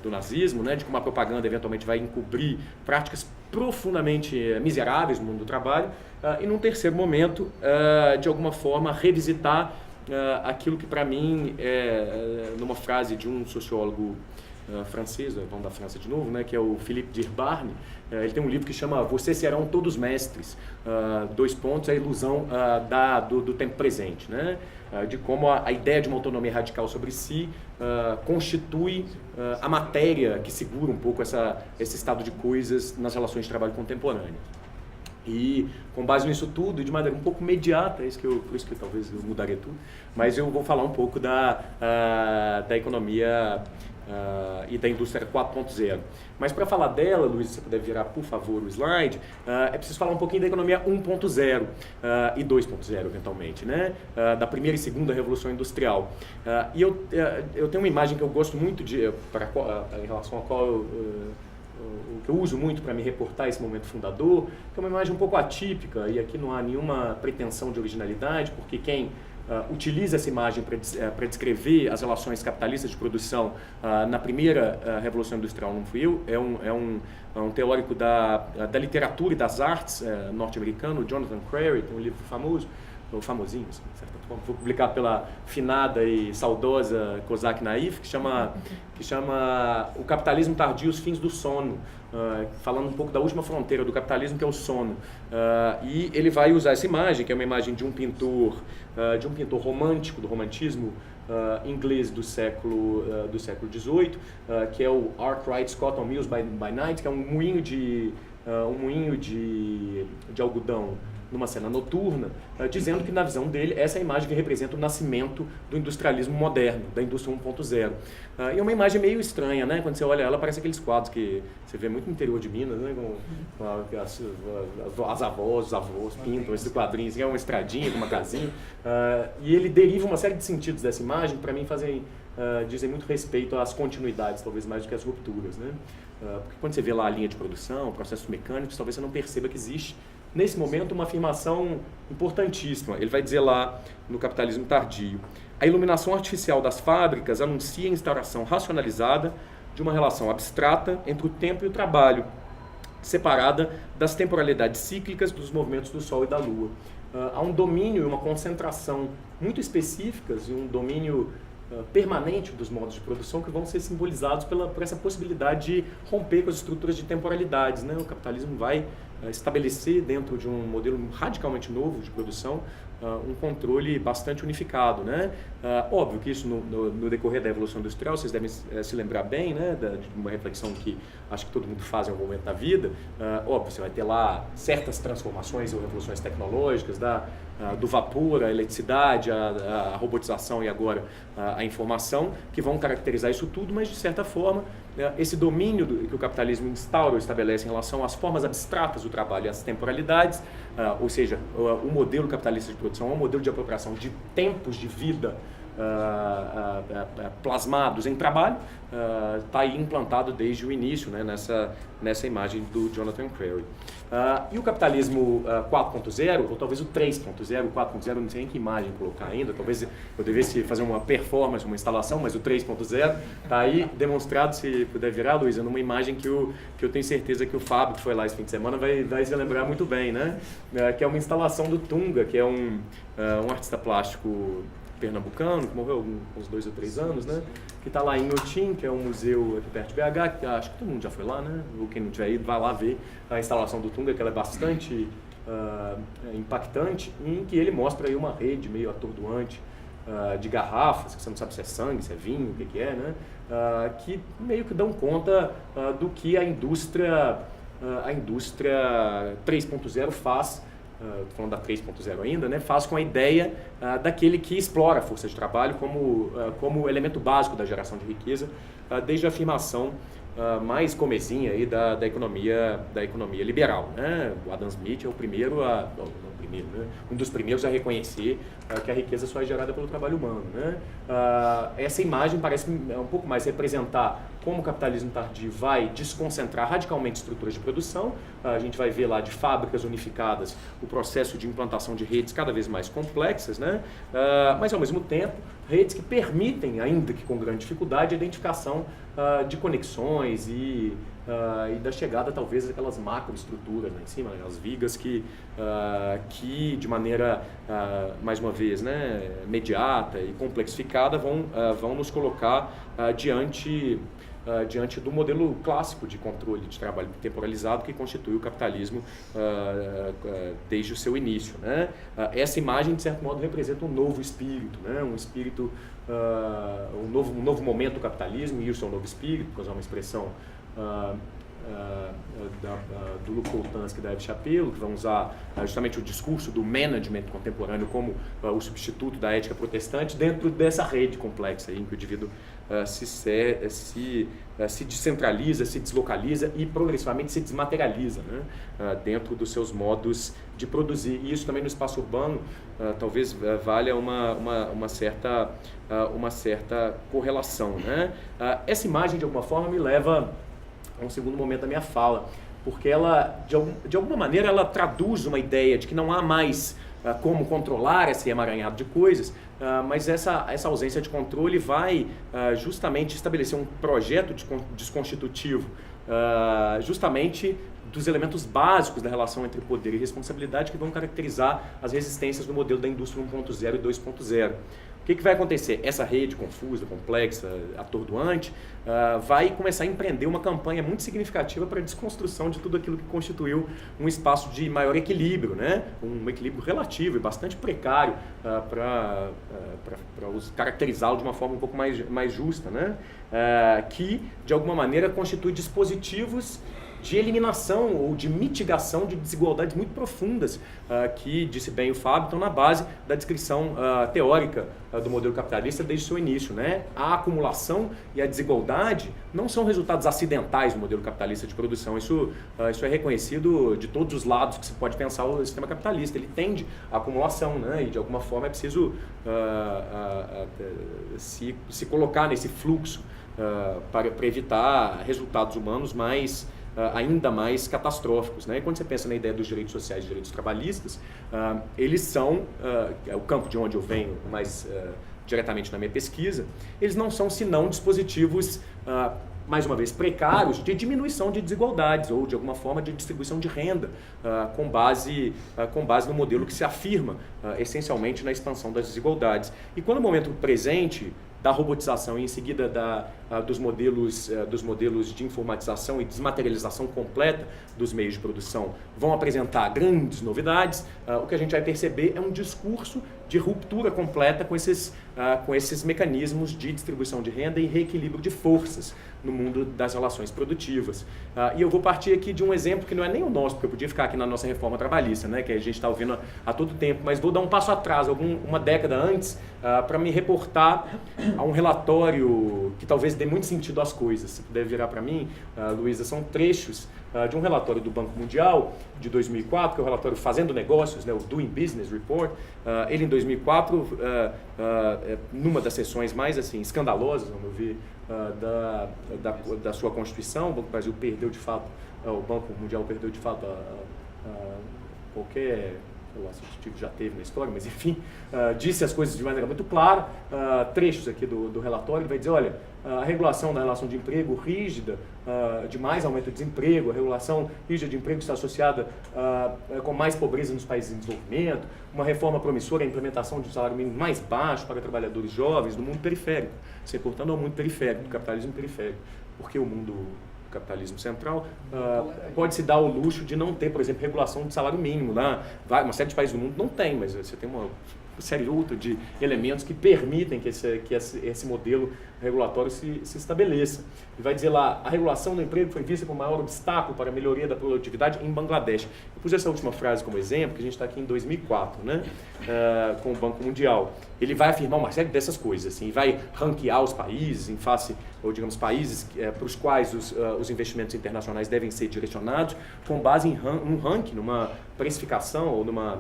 do nazismo, né, de como a propaganda eventualmente vai encobrir práticas profundamente miseráveis no mundo do trabalho, e num terceiro momento, de alguma forma, revisitar aquilo que para mim numa frase de um sociólogo francês, vamos da França de novo, né, que é o Philippe Dirbarne. Ele tem um livro que chama Vocês Serão Todos Mestres, a ilusão do tempo presente, né, de como a ideia de uma autonomia radical sobre si constitui a matéria que segura um pouco esse estado de coisas nas relações de trabalho contemporâneas. E com base nisso tudo, e de maneira um pouco imediata, por isso que talvez eu mudaria tudo, mas eu vou falar um pouco da economia e da indústria 4.0. Mas para falar dela, Luiz, se você puder virar, por favor, o slide, é preciso falar um pouquinho da economia 1.0 e 2.0, eventualmente, né? Da primeira e segunda revolução industrial. E eu tenho uma imagem que eu gosto muito em relação à qual que eu uso muito para me reportar esse momento fundador, que é uma imagem um pouco atípica, e aqui não há nenhuma pretensão de originalidade, porque quem utiliza essa imagem para descrever as relações capitalistas de produção na primeira Revolução Industrial não fui eu, é um teórico da literatura e das artes norte-americano, Jonathan Crary, tem um livro famoso, ou famosinho, de certa forma, foi publicado pela finada e saudosa Kozak Naif, que chama O Capitalismo Tardio e os Fins do Sono, falando um pouco da última fronteira do capitalismo, que é o sono. E ele vai usar essa imagem, que é uma imagem de um pintor romântico, do romantismo inglês do século XVIII, que é o Arkwright Scott on Mills by Night, que é um moinho de algodão numa cena noturna, dizendo que, na visão dele, essa é a imagem que representa o nascimento do industrialismo moderno, da indústria 1.0. E é uma imagem meio estranha, né? Quando você olha ela, parece aqueles quadros que você vê muito no interior de Minas, né? Com as avós, os avós pintam esse quadrinho, assim, é uma estradinha com uma casinha. E ele deriva uma série de sentidos dessa imagem, que para mim dizem muito respeito às continuidades, talvez mais do que às rupturas, né? Porque quando você vê lá a linha de produção, processos mecânicos, talvez você não perceba que existe nesse momento uma afirmação importantíssima. Ele vai dizer lá no Capitalismo Tardio: a iluminação artificial das fábricas anuncia a instauração racionalizada de uma relação abstrata entre o tempo e o trabalho, separada das temporalidades cíclicas dos movimentos do Sol e da Lua. Há um domínio e uma concentração muito específicas e um domínio permanente dos modos de produção que vão ser simbolizados por essa possibilidade de romper com as estruturas de temporalidades, né? O capitalismo vai estabelecer dentro de um modelo radicalmente novo de produção um controle bastante unificado, né? Óbvio que isso no decorrer da evolução industrial, vocês devem se lembrar bem, né, de uma reflexão que acho que todo mundo faz em algum momento da vida. Óbvio, você vai ter lá certas transformações ou revoluções tecnológicas, do vapor, a eletricidade, a robotização e agora a informação, que vão caracterizar isso tudo, mas de certa forma esse domínio que o capitalismo instaura ou estabelece em relação às formas abstratas do trabalho e às temporalidades, ou seja, o modelo capitalista de produção é um modelo de apropriação de tempos de vida plasmados em trabalho, está aí implantado desde o início, né, nessa imagem do Jonathan Crary. E o capitalismo 4.0, ou talvez o 3.0, o 4.0, não sei em que imagem colocar ainda, talvez eu devesse fazer uma performance, uma instalação, mas o 3.0 está aí demonstrado, se puder virar, Luísa, numa imagem que eu tenho certeza que o Fábio, que foi lá esse fim de semana, vai se lembrar muito bem, né? Que é uma instalação do Tunga, que é um artista plástico pernambucano, que morreu há uns 2 ou 3 anos, né? Que está lá em Inhotim, que é um museu aqui perto de BH, que acho que todo mundo já foi lá, né? Ou quem não tiver ido, vai lá ver a instalação do Tunga, que ela é bastante impactante, em que ele mostra aí uma rede meio atordoante de garrafas, que você não sabe se é sangue, se é vinho, o que é, né? Que meio que dão conta do que a indústria 3.0 faz. Estou falando da 3.0 ainda, né? Faz com a ideia daquele que explora a força de trabalho como elemento básico da geração de riqueza, desde a afirmação mais comezinha aí da economia liberal, né? O Adam Smith é o primeiro um dos primeiros a reconhecer que a riqueza só é gerada pelo trabalho humano, né? Essa imagem parece um pouco mais representar como o capitalismo tardio vai desconcentrar radicalmente estruturas de produção. A gente vai ver lá de fábricas unificadas o processo de implantação de redes cada vez mais complexas, né? Mas ao mesmo tempo redes que permitem, ainda que com grande dificuldade, a identificação de conexões e da chegada talvez daquelas macroestruturas lá em cima, as vigas que de maneira, mais uma vez, né, imediata e complexificada vão nos colocar diante do modelo clássico de controle de trabalho temporalizado que constitui o capitalismo desde o seu início, né? Essa imagem, de certo modo, representa um novo espírito, né? Um espírito, um novo momento do capitalismo, e isso é um novo espírito, para usar uma expressão do Luc Boltanski e da Eve Chapelo, que vão usar justamente o discurso do management contemporâneo como o substituto da ética protestante dentro dessa rede complexa aí, em que o indivíduo se descentraliza, se deslocaliza e progressivamente se desmaterializa, né? Dentro dos seus modos de produzir. E isso também no espaço urbano talvez valha uma certa correlação, né? Essa imagem, de alguma forma, me leva a um segundo momento da minha fala, porque ela, de alguma maneira, ela traduz uma ideia de que não há mais como controlar esse emaranhado de coisas, mas essa ausência de controle vai justamente estabelecer um projeto desconstitutivo, justamente dos elementos básicos da relação entre poder e responsabilidade que vão caracterizar as resistências do modelo da indústria 1.0 e 2.0. O que vai acontecer? Essa rede confusa, complexa, atordoante, vai começar a empreender uma campanha muito significativa para a desconstrução de tudo aquilo que constituiu um espaço de maior equilíbrio, né? Um equilíbrio relativo e bastante precário para caracterizá-lo de uma forma um pouco mais justa, né? Que, de alguma maneira, constitui dispositivos de eliminação ou de mitigação de desigualdades muito profundas, que, disse bem o Fábio, estão na base da descrição teórica do modelo capitalista desde o seu início, né? A acumulação e a desigualdade não são resultados acidentais do modelo capitalista de produção. Isso é reconhecido de todos os lados que se pode pensar o sistema capitalista. Ele tende à acumulação, né? E de alguma forma é preciso se colocar nesse fluxo para evitar resultados humanos ainda mais catastróficos, né? E quando você pensa na ideia dos direitos sociais e direitos trabalhistas, eles são, o campo de onde eu venho mais diretamente na minha pesquisa, eles não são senão dispositivos, mais uma vez, precários de diminuição de desigualdades ou, de alguma forma, de distribuição de renda com base no modelo que se afirma essencialmente na expansão das desigualdades. E quando o momento presente da robotização e em seguida dos modelos de informatização e desmaterialização completa dos meios de produção vão apresentar grandes novidades, o que a gente vai perceber é um discurso de ruptura completa com esses mecanismos de distribuição de renda e reequilíbrio de forças no mundo das relações produtivas. E eu vou partir aqui de um exemplo que não é nem o nosso, porque eu podia ficar aqui na nossa reforma trabalhista, né, que a gente está ouvindo há todo tempo, mas vou dar um passo atrás, uma década antes, para me reportar a um relatório que talvez dê muito sentido às coisas. Se puder virar para mim, Luísa, são trechos de um relatório do Banco Mundial de 2004, que é o relatório Fazendo Negócios, né, o Doing Business Report. Ele, em 2004, numa das sessões mais assim, escandalosas, ao meu ver, da sua Constituição, o Banco do Brasil perdeu de fato, o Banco Mundial perdeu de fato qualquer que já teve na história, mas enfim, disse as coisas de maneira muito clara. Trechos aqui do relatório, ele vai dizer, olha, a regulação da relação de emprego rígida, de mais aumento de desemprego, a regulação rígida de emprego está associada com mais pobreza nos países em desenvolvimento, uma reforma promissora, a implementação de um salário mínimo mais baixo para trabalhadores jovens do mundo periférico, se reportando ao mundo periférico, do capitalismo periférico, porque o mundo capitalismo central pode se dar o luxo de não ter, por exemplo, regulação de salário mínimo. Uma série de países do mundo não tem, mas você tem uma série outra de elementos que permitem que esse modelo regulatório se estabeleça. E vai dizer lá, a regulação do emprego foi vista como o maior obstáculo para a melhoria da produtividade em Bangladesh. Eu pus essa última frase como exemplo, que a gente está aqui em 2004, né, com o Banco Mundial. Ele vai afirmar uma série dessas coisas, assim, vai ranquear os países em face, ou digamos, países para os quais os investimentos internacionais devem ser direcionados, com base em um ranking, numa precificação ou numa,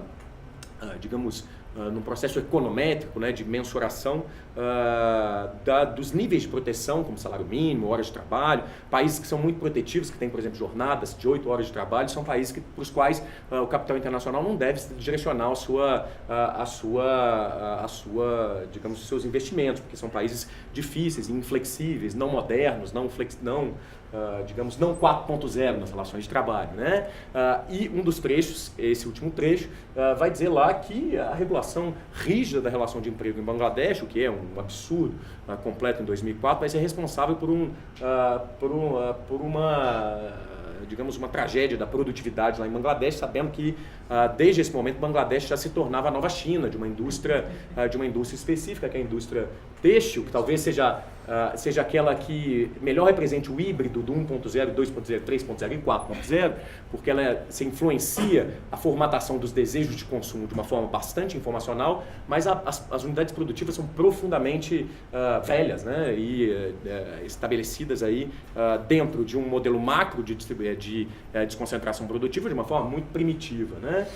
digamos, num processo econométrico, né, de mensuração dos níveis de proteção, como salário mínimo, horas de trabalho. Países que são muito protetivos, que têm, por exemplo, jornadas de 8 horas de trabalho, são países para os quais o capital internacional não deve direcionar digamos, os seus investimentos, porque são países difíceis, inflexíveis, não modernos, digamos, não 4.0 nas relações de trabalho, né? E um dos trechos, esse último trecho, vai dizer lá que a regulação rígida da relação de emprego em Bangladesh, o que é um absurdo completo em 2004, vai ser responsável por uma tragédia da produtividade lá em Bangladesh, sabendo que desde esse momento Bangladesh já se tornava a nova China, de uma indústria específica, que é a indústria têxtil, que talvez seja aquela que melhor represente o híbrido do 1.0, 2.0, 3.0 e 4.0, porque ela se influencia a formatação dos desejos de consumo de uma forma bastante informacional, mas as unidades produtivas são profundamente velhas, né, e estabelecidas aí dentro de um modelo macro de desconcentração produtiva de uma forma muito primitiva, né?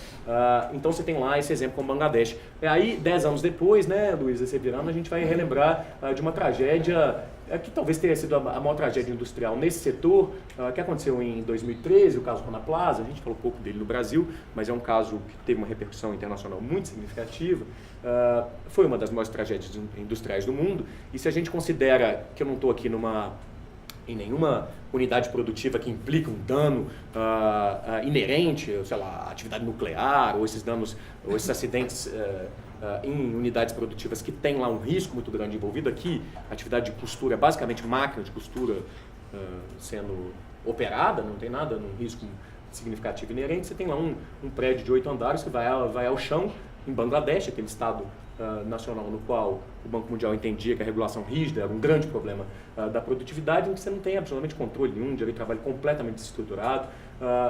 Então você tem lá esse exemplo com Bangladesh. E aí, 10 anos depois, né, Luísa Severano, a gente vai relembrar de uma tragédia que talvez tenha sido a maior tragédia industrial nesse setor, que aconteceu em 2013, o caso Rana Plaza. A gente falou pouco dele no Brasil, mas é um caso que teve uma repercussão internacional muito significativa. Foi uma das maiores tragédias industriais do mundo, e se a gente considera que eu não estou aqui em nenhuma unidade produtiva que implica um dano inerente, sei lá, atividade nuclear, ou esses danos, ou esses acidentes em unidades produtivas que tem lá um risco muito grande envolvido. Aqui, a atividade de costura é basicamente máquina de costura sendo operada, não tem nada, um risco significativo inerente. Você tem lá um prédio de 8 andares que vai ao chão, em Bangladesh, aquele estado nacional no qual o Banco Mundial entendia que a regulação rígida era um grande problema da produtividade, em que você não tem absolutamente controle nenhum, direito de trabalho completamente desestruturado,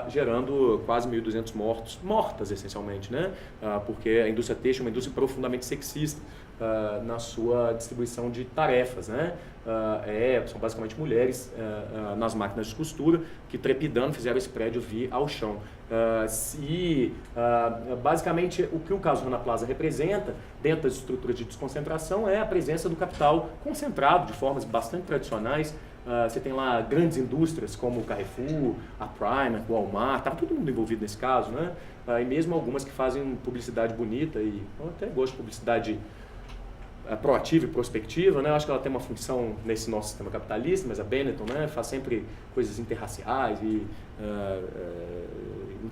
gerando quase 1.200 mortas essencialmente, né? Porque a indústria têxtil é uma indústria profundamente sexista na sua distribuição de tarefas, né? São basicamente mulheres nas máquinas de costura que, trepidando, fizeram esse prédio vir ao chão. Basicamente, o que o caso Rana Plaza representa, dentro das estruturas de desconcentração, é a presença do capital concentrado de formas bastante tradicionais. Você tem lá grandes indústrias como o Carrefour, a Primark, o Walmart, estava todo mundo envolvido nesse caso, né? E mesmo algumas que fazem publicidade bonita, e eu até gosto de publicidade proativa e prospectiva, né? Eu acho que ela tem uma função nesse nosso sistema capitalista, mas a Benetton, né, faz sempre coisas interraciais e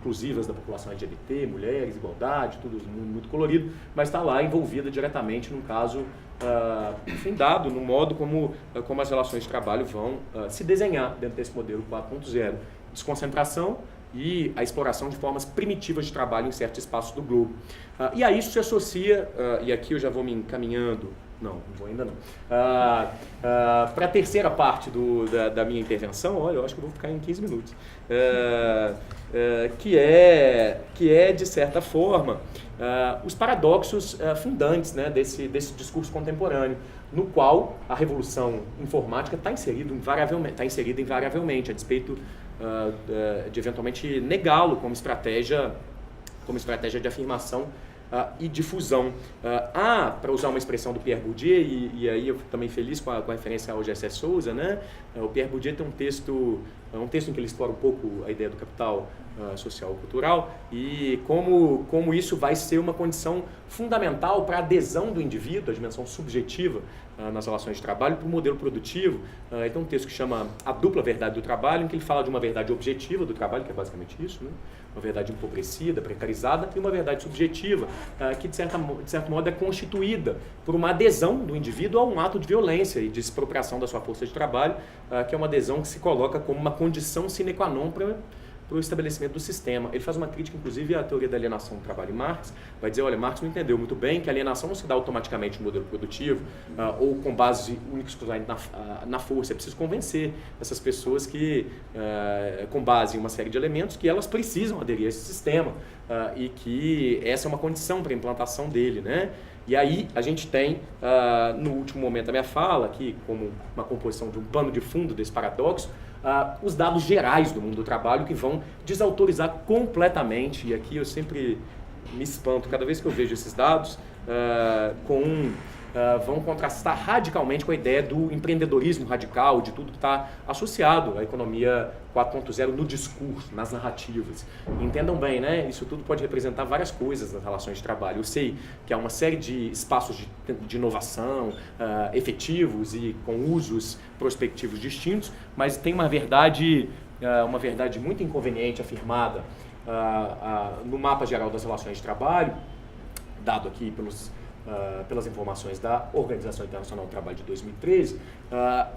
inclusivas da população LGBT, mulheres, igualdade, tudo muito colorido, mas está lá envolvida diretamente num caso dado no modo como as relações de trabalho vão se desenhar dentro desse modelo 4.0. Desconcentração e a exploração de formas primitivas de trabalho em certos espaços do globo. E a isso se associa, e aqui eu já vou me encaminhando, não vou ainda não, para a terceira parte da minha intervenção, olha, eu acho que eu vou ficar em 15 minutos, que é de certa forma, os paradoxos fundantes, né, desse discurso contemporâneo, no qual a revolução informática está inserida invariavelmente, a despeito de eventualmente negá-lo como estratégia de afirmação e difusão. Para usar uma expressão do Pierre Bourdieu, e aí eu fico também feliz com a referência ao Gessé Souza, né? O Pierre Bourdieu tem um texto em que ele explora um pouco a ideia do capital social e cultural e como isso vai ser uma condição fundamental para a adesão do indivíduo, a dimensão subjetiva nas relações de trabalho, para o modelo produtivo. Ele tem um texto que chama A Dupla Verdade do Trabalho, em que ele fala de uma verdade objetiva do trabalho, que é basicamente isso, né? Uma verdade empobrecida, precarizada, e uma verdade subjetiva, que de certo modo é constituída por uma adesão do indivíduo a um ato de violência e de expropriação da sua força de trabalho, que é uma adesão que se coloca como uma condição sine qua non para o estabelecimento do sistema. Ele faz uma crítica, inclusive, à teoria da alienação do trabalho em Marx. Vai dizer, olha, Marx não entendeu muito bem que a alienação não se dá automaticamente no modelo produtivo ou com base única e exclusivamente na força. É preciso convencer essas pessoas que, com base em uma série de elementos, que elas precisam aderir a esse sistema e que essa é uma condição para a implantação dele, né? E aí a gente tem, no último momento da minha fala, aqui como uma composição de um pano de fundo desse paradoxo, os dados gerais do mundo do trabalho que vão desautorizar completamente, e aqui eu sempre me espanto cada vez que eu vejo esses dados, vão contrastar radicalmente com a ideia do empreendedorismo radical, de tudo que está associado à economia 4.0 no discurso, nas narrativas. Entendam bem, né? Isso tudo pode representar várias coisas nas relações de trabalho. Eu sei que há uma série de espaços de inovação efetivos e com usos prospectivos distintos, mas tem uma verdade muito inconveniente afirmada no mapa geral das relações de trabalho, dado aqui pelas informações da Organização Internacional do Trabalho de 2013,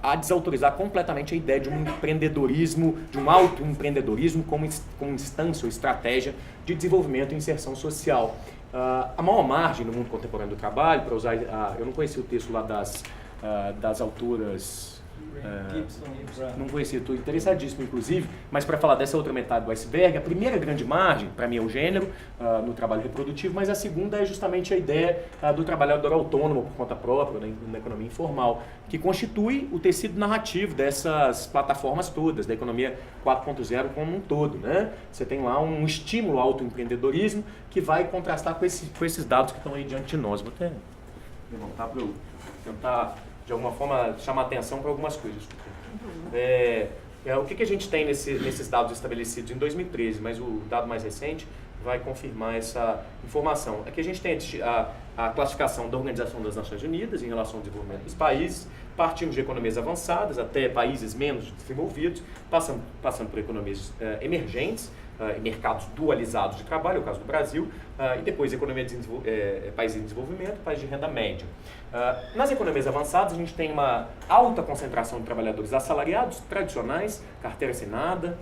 a desautorizar completamente a ideia de um empreendedorismo, de um autoempreendedorismo como instância ou estratégia de desenvolvimento e inserção social. A maior margem no mundo contemporâneo do trabalho, para usar, eu não conheci o texto lá das autoras... não conhecia, estou interessadíssimo inclusive, mas para falar dessa outra metade do iceberg, a primeira grande margem para mim é o gênero no trabalho reprodutivo, mas a segunda é justamente a ideia do trabalhador autônomo por conta própria, na economia informal, que constitui o tecido narrativo dessas plataformas todas, da economia 4.0 como um todo, né? Você tem lá um estímulo ao autoempreendedorismo que vai contrastar com esses dados que estão aí diante de nós. Vou até levantar para eu tentar de alguma forma chamar atenção para algumas coisas. O que a gente tem nesses dados estabelecidos em 2013, mas o dado mais recente vai confirmar essa informação. Aqui a gente tem a classificação da Organização das Nações Unidas em relação ao desenvolvimento dos países, partindo de economias avançadas até países menos desenvolvidos, passando por economias emergentes, em mercados dualizados de trabalho, é o caso do Brasil, e depois países em desenvolvimento, países de renda média. Nas economias avançadas, a gente tem uma alta concentração de trabalhadores assalariados, tradicionais, carteira assinada,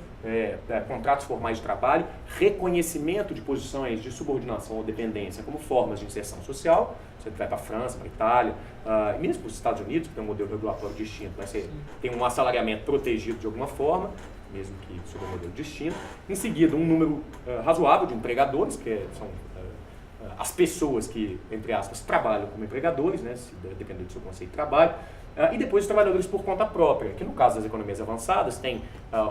contratos formais de trabalho, reconhecimento de posições de subordinação ou dependência como formas de inserção social. Você vai para a França, para a Itália, e mesmo para os Estados Unidos, que tem um modelo regulatório distinto, mas você tem um assalariamento protegido de alguma forma, mesmo que sob um modelo distinto. Em seguida, um número razoável de empregadores, que são as pessoas que, entre aspas, trabalham como empregadores, né, dependendo do seu conceito de trabalho, e depois os trabalhadores por conta própria, que no caso das economias avançadas tem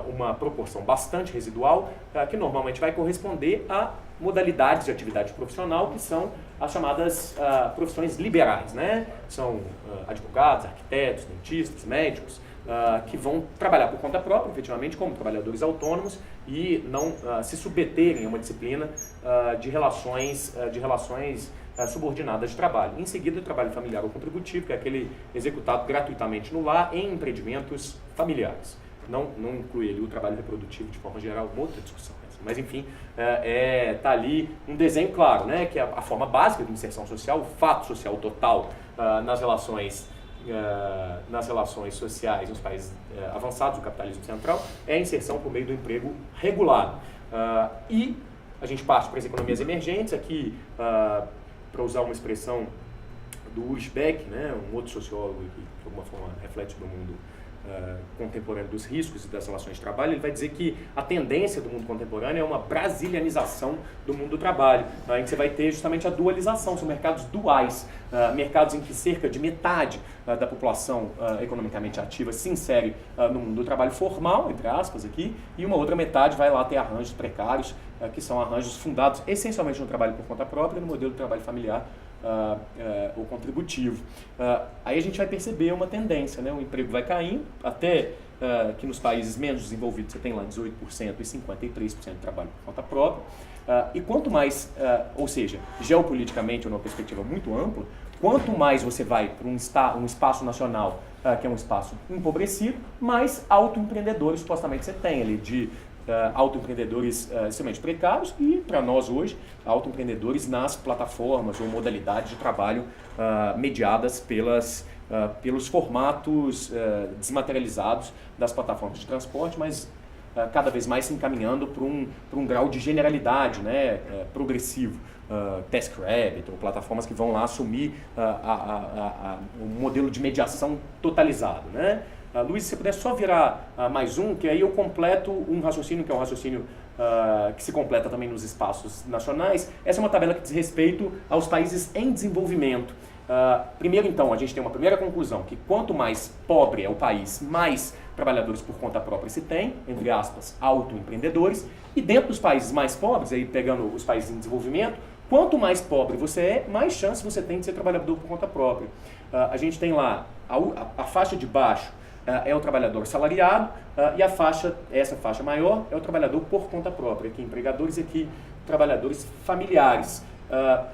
uma proporção bastante residual, que normalmente vai corresponder a modalidades de atividade profissional que são as chamadas profissões liberais, né? São advogados, arquitetos, dentistas, médicos, que vão trabalhar por conta própria, efetivamente, como trabalhadores autônomos e não se submeterem a uma disciplina de relações subordinadas de trabalho. Em seguida, o trabalho familiar ou contributivo, que é aquele executado gratuitamente no lar em empreendimentos familiares. Não inclui ali o trabalho reprodutivo de forma geral, uma outra discussão. Mas, enfim, tá ali um desenho claro, né? Que é a forma básica de inserção social, o fato social total nas relações sociais nos países avançados do capitalismo central é a inserção por meio do emprego regulado. E a gente parte para as economias emergentes, aqui, para usar uma expressão do Ulrich Beck, né, um outro sociólogo que de alguma forma reflete do mundo contemporâneo dos riscos e das relações de trabalho, ele vai dizer que a tendência do mundo contemporâneo é uma brasilianização do mundo do trabalho, em que você vai ter justamente a dualização, são mercados duais, mercados em que cerca de metade da população economicamente ativa se insere no mundo do trabalho formal, entre aspas aqui, e uma outra metade vai lá ter arranjos precários, que são arranjos fundados essencialmente no trabalho por conta própria e no modelo de trabalho familiar ou contributivo. Aí a gente vai perceber uma tendência, né? O emprego vai caindo, até que nos países menos desenvolvidos você tem lá 18% e 53% de trabalho por conta própria. E quanto mais, ou seja, geopoliticamente, numa perspectiva muito ampla, quanto mais você vai para um espaço nacional, que é um espaço empobrecido, mais autoempreendedores supostamente você tem ali, de autoempreendedores extremamente precários e, para nós hoje, autoempreendedores nas plataformas ou modalidades de trabalho mediadas pelos formatos desmaterializados das plataformas de transporte, mas cada vez mais se encaminhando para um grau de generalidade, né, progressivo. TaskRabbit, ou plataformas que vão lá assumir um modelo de mediação totalizado, né? Luiz, se você puder só virar mais um, que aí eu completo um raciocínio, que é um raciocínio que se completa também nos espaços nacionais. Essa é uma tabela que diz respeito aos países em desenvolvimento. Primeiro, então, a gente tem uma primeira conclusão, que quanto mais pobre é o país, mais trabalhadores por conta própria se tem, entre aspas, autoempreendedores, e dentro dos países mais pobres, aí pegando os países em desenvolvimento, quanto mais pobre você é, mais chance você tem de ser trabalhador por conta própria. A gente tem lá a faixa de baixo, é o trabalhador assalariado, e essa faixa maior é o trabalhador por conta própria, aqui empregadores e aqui trabalhadores familiares.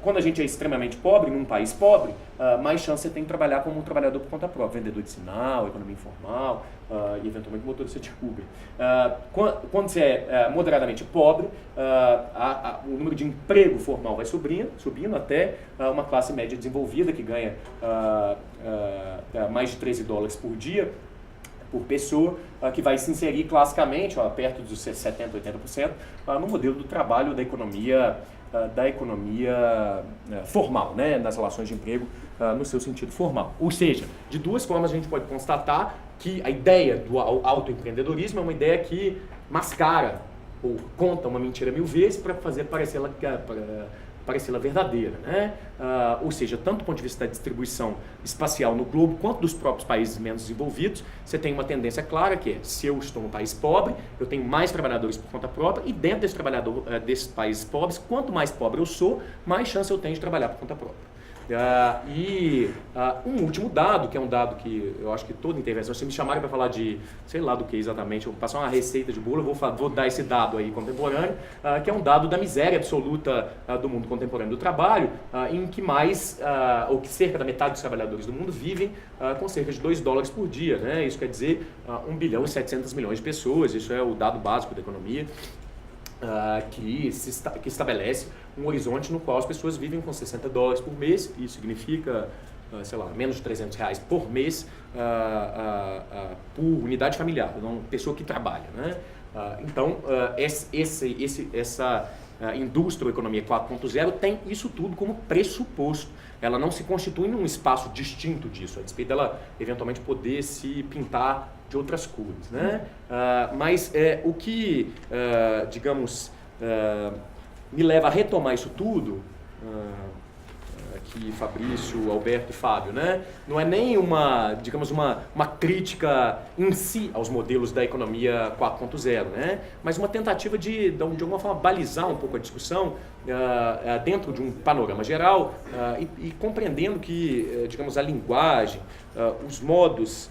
Quando a gente é extremamente pobre, num país pobre, mais chance você tem de trabalhar como um trabalhador por conta própria, vendedor de sinal, economia informal e eventualmente motorista de Uber. Quando você é moderadamente pobre, o número de emprego formal vai subindo até uma classe média desenvolvida que ganha mais de $13 por dia por pessoa, que vai se inserir classicamente, perto dos 70%, 80%, no modelo do trabalho da economia formal, né, nas relações de emprego no seu sentido formal. Ou seja, de duas formas a gente pode constatar que a ideia do autoempreendedorismo é uma ideia que mascara ou conta uma mentira 1000 vezes para fazer parecê-la verdadeira, né? Ou seja, tanto do ponto de vista da distribuição espacial no globo, quanto dos próprios países menos desenvolvidos, você tem uma tendência clara que é, se eu estou num país pobre, eu tenho mais trabalhadores por conta própria, e dentro desses países pobres, quanto mais pobre eu sou, mais chance eu tenho de trabalhar por conta própria. Um último dado, que é um dado que eu acho que toda intervenção, se me chamarem para falar de, sei lá do que exatamente, eu vou passar uma receita de bolo, eu vou dar esse dado aí contemporâneo, que é um dado da miséria absoluta do mundo contemporâneo do trabalho, em que ou que cerca da metade dos trabalhadores do mundo vivem com cerca de $2 por dia, né? Isso quer dizer 1 bilhão e 700 milhões de pessoas, isso é o dado básico da economia. Que estabelece um horizonte no qual as pessoas vivem com $60 por mês, isso significa, sei lá, menos de R$300 por mês por unidade familiar, uma pessoa que trabalha, né? Então, essa indústria ou economia 4.0 tem isso tudo como pressuposto. Ela não se constitui num espaço distinto disso, a despeito dela eventualmente poder se pintar de outras cores, né? Mas o que, digamos, me leva a retomar isso tudo, aqui Fabrício, Alberto e Fábio, né? Não é nem uma crítica em si aos modelos da economia 4.0, né? Mas uma tentativa de alguma forma balizar um pouco a discussão dentro de um panorama geral e compreendendo que, digamos, a linguagem, os modos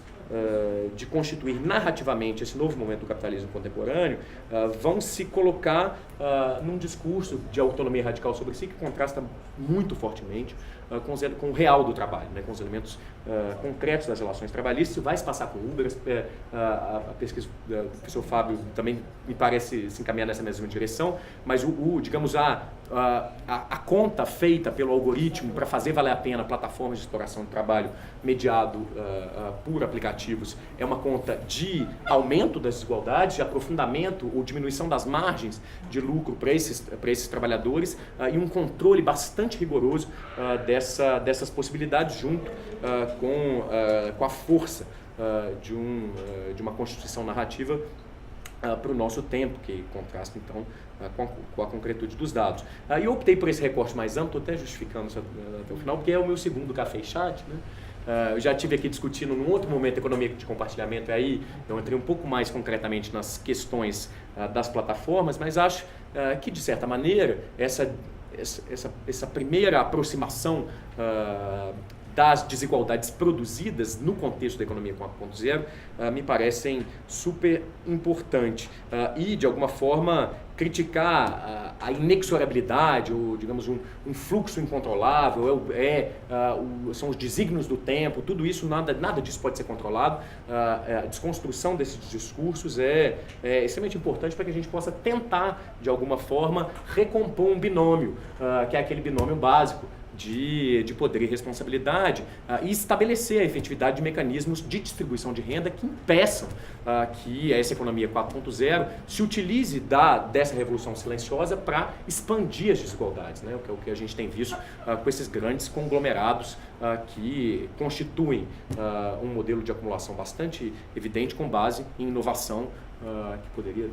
de constituir narrativamente esse novo momento do capitalismo contemporâneo vão se colocar num discurso de autonomia radical sobre si que contrasta muito fortemente com o real do trabalho, né, com os elementos concretos das relações trabalhistas. Isso vai se passar com o Uber. A pesquisa do professor Fábio também me parece se encaminhar nessa mesma direção, mas digamos, a conta feita pelo algoritmo para fazer valer a pena plataformas de exploração de trabalho mediado por aplicativos é uma conta de aumento das desigualdades, de aprofundamento ou diminuição das margens de lucro para esses trabalhadores e um controle bastante rigoroso dessas possibilidades junto com a força de uma constituição narrativa para o nosso tempo, que contrasta então com a concretude dos dados. E eu optei por esse recorte mais amplo, estou até justificando isso até o final, porque é o meu segundo Café e Chat, né? Eu já estive aqui discutindo num outro momento economia de compartilhamento, e aí eu entrei um pouco mais concretamente nas questões das plataformas, mas acho que, de certa maneira, essa primeira aproximação das desigualdades produzidas no contexto da economia 4.0 me parecem super importante e, de alguma forma, criticar a inexorabilidade ou, digamos, um fluxo incontrolável, são os desígnios do tempo, tudo isso, nada disso pode ser controlado. A desconstrução desses discursos é extremamente importante para que a gente possa tentar, de alguma forma, recompor um binômio, que é aquele binômio básico de poder e responsabilidade e estabelecer a efetividade de mecanismos de distribuição de renda que impeçam que essa economia 4.0 se utilize dessa revolução silenciosa para expandir as desigualdades, né? Que é o que a gente tem visto com esses grandes conglomerados que constituem um modelo de acumulação bastante evidente com base em inovação que poderia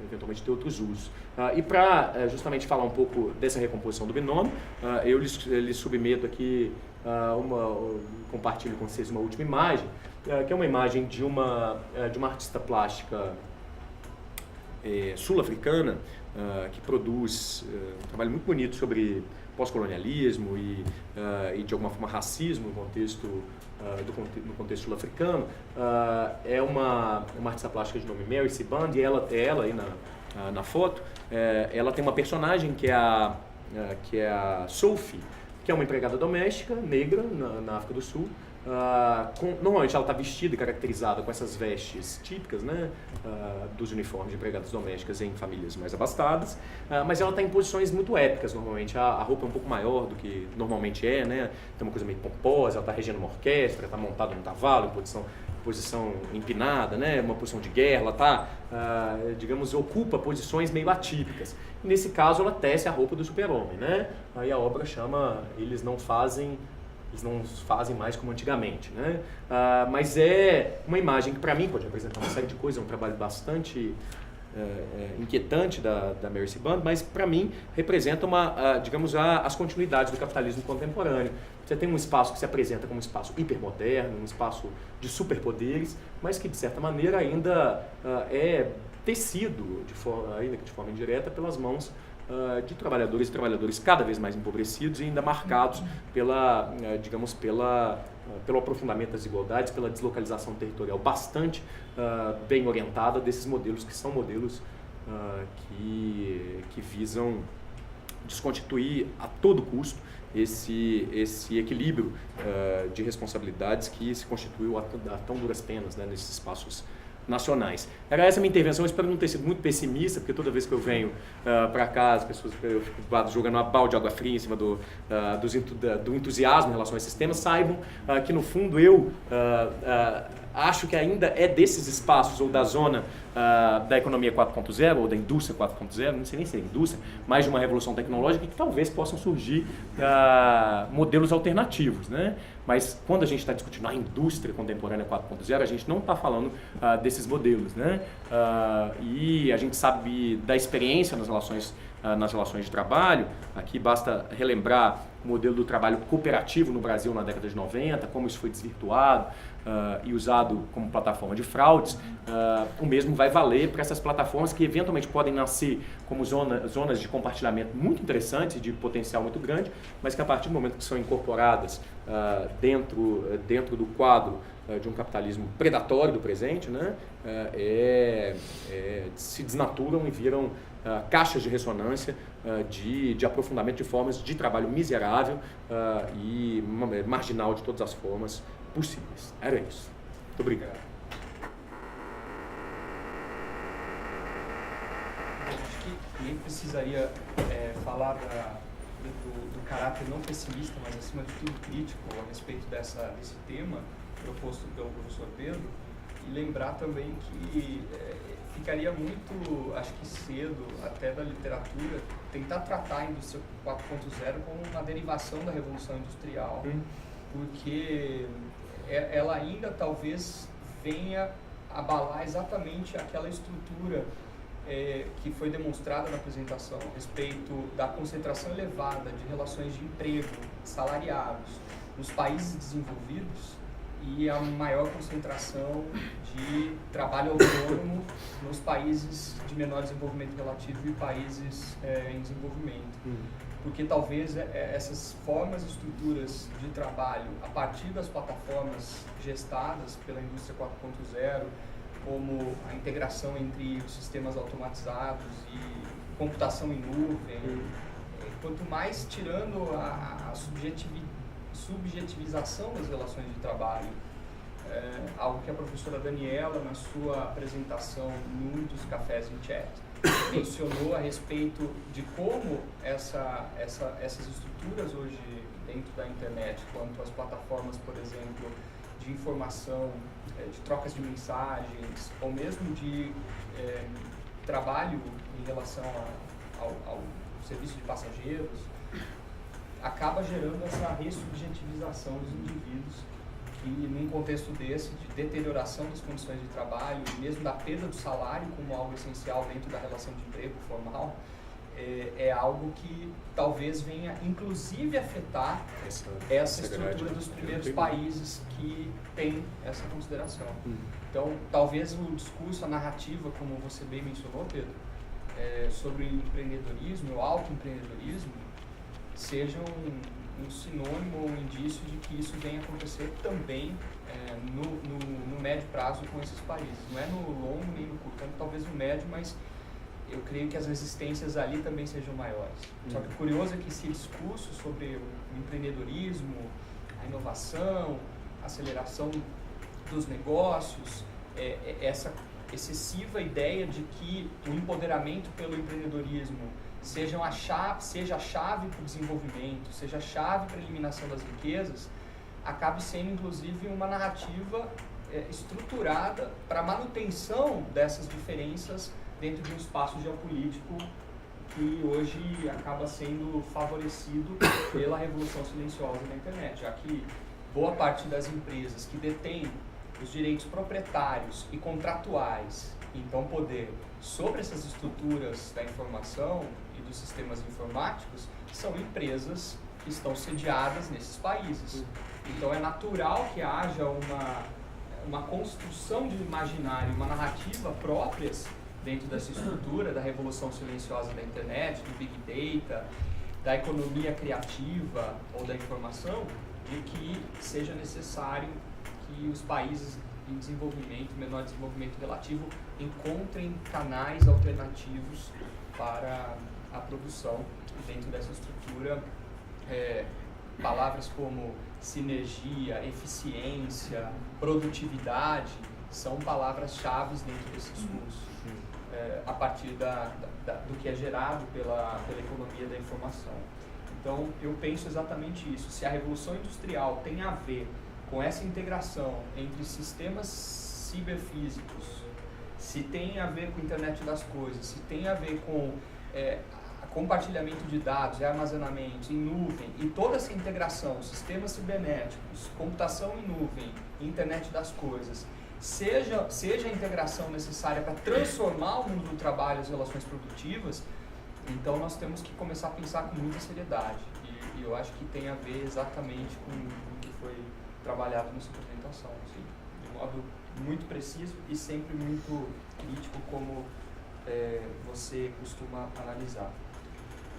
eventualmente ter outros usos. E para justamente falar um pouco dessa recomposição do binômio, eu lhes submeto aqui, compartilho com vocês uma última imagem, que é uma imagem de uma artista plástica sul-africana que produz um trabalho muito bonito sobre pós-colonialismo e de alguma forma racismo no contexto sul-africano. É uma artista plástica de nome Mary Siband, e ela aí na foto, ela tem uma personagem que é a Sophie, que é uma empregada doméstica negra na África do Sul. Normalmente ela está vestida e caracterizada com essas vestes típicas, né, dos uniformes de empregadas domésticas em famílias mais abastadas, mas ela está em posições muito épicas normalmente. A roupa é um pouco maior do que normalmente né, tem uma coisa meio pomposa, ela está regendo uma orquestra, está montada num cavalo em posição empinada, né, uma posição de guerra, ela está, digamos, ocupa posições meio atípicas. E nesse caso ela tece a roupa do super-homem, né? Aí a obra chama Eles não fazem mais como antigamente, né? Mas é uma imagem que para mim pode representar uma série de coisas, é um trabalho bastante inquietante da Mary Siband, mas para mim representa digamos, as continuidades do capitalismo contemporâneo. Você tem um espaço que se apresenta como um espaço hipermoderno, um espaço de superpoderes, mas que de certa maneira ainda é tecido, ainda que de forma indireta, pelas mãos de trabalhadores e trabalhadores cada vez mais empobrecidos e ainda marcados pelo aprofundamento das desigualdades, pela deslocalização territorial bastante bem orientada desses modelos que são modelos que visam desconstituir a todo custo esse equilíbrio de responsabilidades que se constituiu a tão duras penas, né, nesses espaços nacionais. Era essa a minha intervenção. Eu espero não ter sido muito pessimista, porque toda vez que eu venho para cá, as pessoas, eu fico jogando uma balde de água fria em cima do entusiasmo em relação a esses temas, saibam que no fundo eu acho que ainda é desses espaços ou da zona da economia 4.0 ou da indústria 4.0, não sei nem se é indústria, mais de uma revolução tecnológica, que talvez possam surgir modelos alternativos, né? Mas quando a gente está discutindo a indústria contemporânea 4.0, a gente não está falando desses modelos, né? E a gente sabe da experiência nas relações de trabalho. Aqui basta relembrar o modelo do trabalho cooperativo no Brasil na década de 90, como isso foi desvirtuado e usado como plataforma de fraudes. O mesmo vai valer para essas plataformas que eventualmente podem nascer como zonas de compartilhamento muito interessantes e de potencial muito grande, mas que a partir do momento que são incorporadas dentro do quadro de um capitalismo predatório do presente, né, se desnaturam e viram caixas de ressonância, de aprofundamento de formas de trabalho miserável e marginal de todas as formas possíveis. Era isso. Muito obrigado. Acho que nem precisaria falar do caráter não pessimista, mas acima de tudo crítico a respeito desse tema proposto pelo professor Pedro, e lembrar também que ficaria muito, acho que cedo, até da literatura, tentar tratar a indústria 4.0 como uma derivação da Revolução Industrial, porque ela ainda talvez venha abalar exatamente aquela estrutura que foi demonstrada na apresentação a respeito da concentração elevada de relações de emprego salariados nos países desenvolvidos e a maior concentração de trabalho autônomo nos países de menor desenvolvimento relativo e países em desenvolvimento. Porque talvez essas formas e estruturas de trabalho, a partir das plataformas gestadas pela indústria 4.0, como a integração entre os sistemas automatizados e computação em nuvem, quanto mais tirando a subjetivização das relações de trabalho, algo que a professora Daniela, na sua apresentação num dos cafés em chat, mencionou a respeito de como essas estruturas hoje dentro da internet, quanto as plataformas, por exemplo, de informação, de trocas de mensagens, ou mesmo de trabalho em relação ao serviço de passageiros, acaba gerando essa ressubjetivização dos indivíduos, que num contexto desse, de deterioração das condições de trabalho, e mesmo da perda do salário como algo essencial dentro da relação de emprego formal, é algo que talvez venha inclusive afetar essa estrutura dos primeiros países que tem essa consideração. Então, talvez o discurso, a narrativa, como você bem mencionou, Pedro, sobre o empreendedorismo, o autoempreendedorismo, seja um sinônimo ou um indício de que isso venha acontecer também no médio prazo com esses países. Não é no longo nem no curto, talvez no médio, mas eu creio que as resistências ali também sejam maiores. Só que o curioso é que esse discurso sobre o empreendedorismo, a inovação, a aceleração dos negócios, essa excessiva ideia de que o empoderamento pelo empreendedorismo seja a chave para o desenvolvimento, seja a chave para a eliminação das riquezas, acabe sendo inclusive uma narrativa estruturada para a manutenção dessas diferenças dentro de um espaço geopolítico que hoje acaba sendo favorecido pela revolução silenciosa da internet, já que boa parte das empresas que detêm os direitos proprietários e contratuais, então poder sobre essas estruturas da informação e dos sistemas informáticos, são empresas que estão sediadas nesses países. Então é natural que haja uma construção de imaginário, uma narrativa próprias dentro dessa estrutura da revolução silenciosa da internet, do Big Data, da economia criativa ou da informação, de que seja necessário que os países em desenvolvimento, menor desenvolvimento relativo, encontrem canais alternativos para a produção dentro dessa estrutura. Palavras como sinergia, eficiência, produtividade são palavras-chave dentro desse discurso, a partir do que é gerado pela economia da informação. Então, eu penso exatamente isso. Se a Revolução Industrial tem a ver com essa integração entre sistemas ciberfísicos, se tem a ver com a internet das coisas, se tem a ver com compartilhamento de dados e armazenamento em nuvem, e toda essa integração, sistemas cibernéticos, computação em nuvem, internet das coisas, seja a integração necessária para transformar o mundo do trabalho e as relações produtivas, então nós temos que começar a pensar com muita seriedade. E eu acho que tem a ver exatamente com o que foi trabalhado nessa apresentação, assim, de modo muito preciso e sempre muito crítico, como você costuma analisar.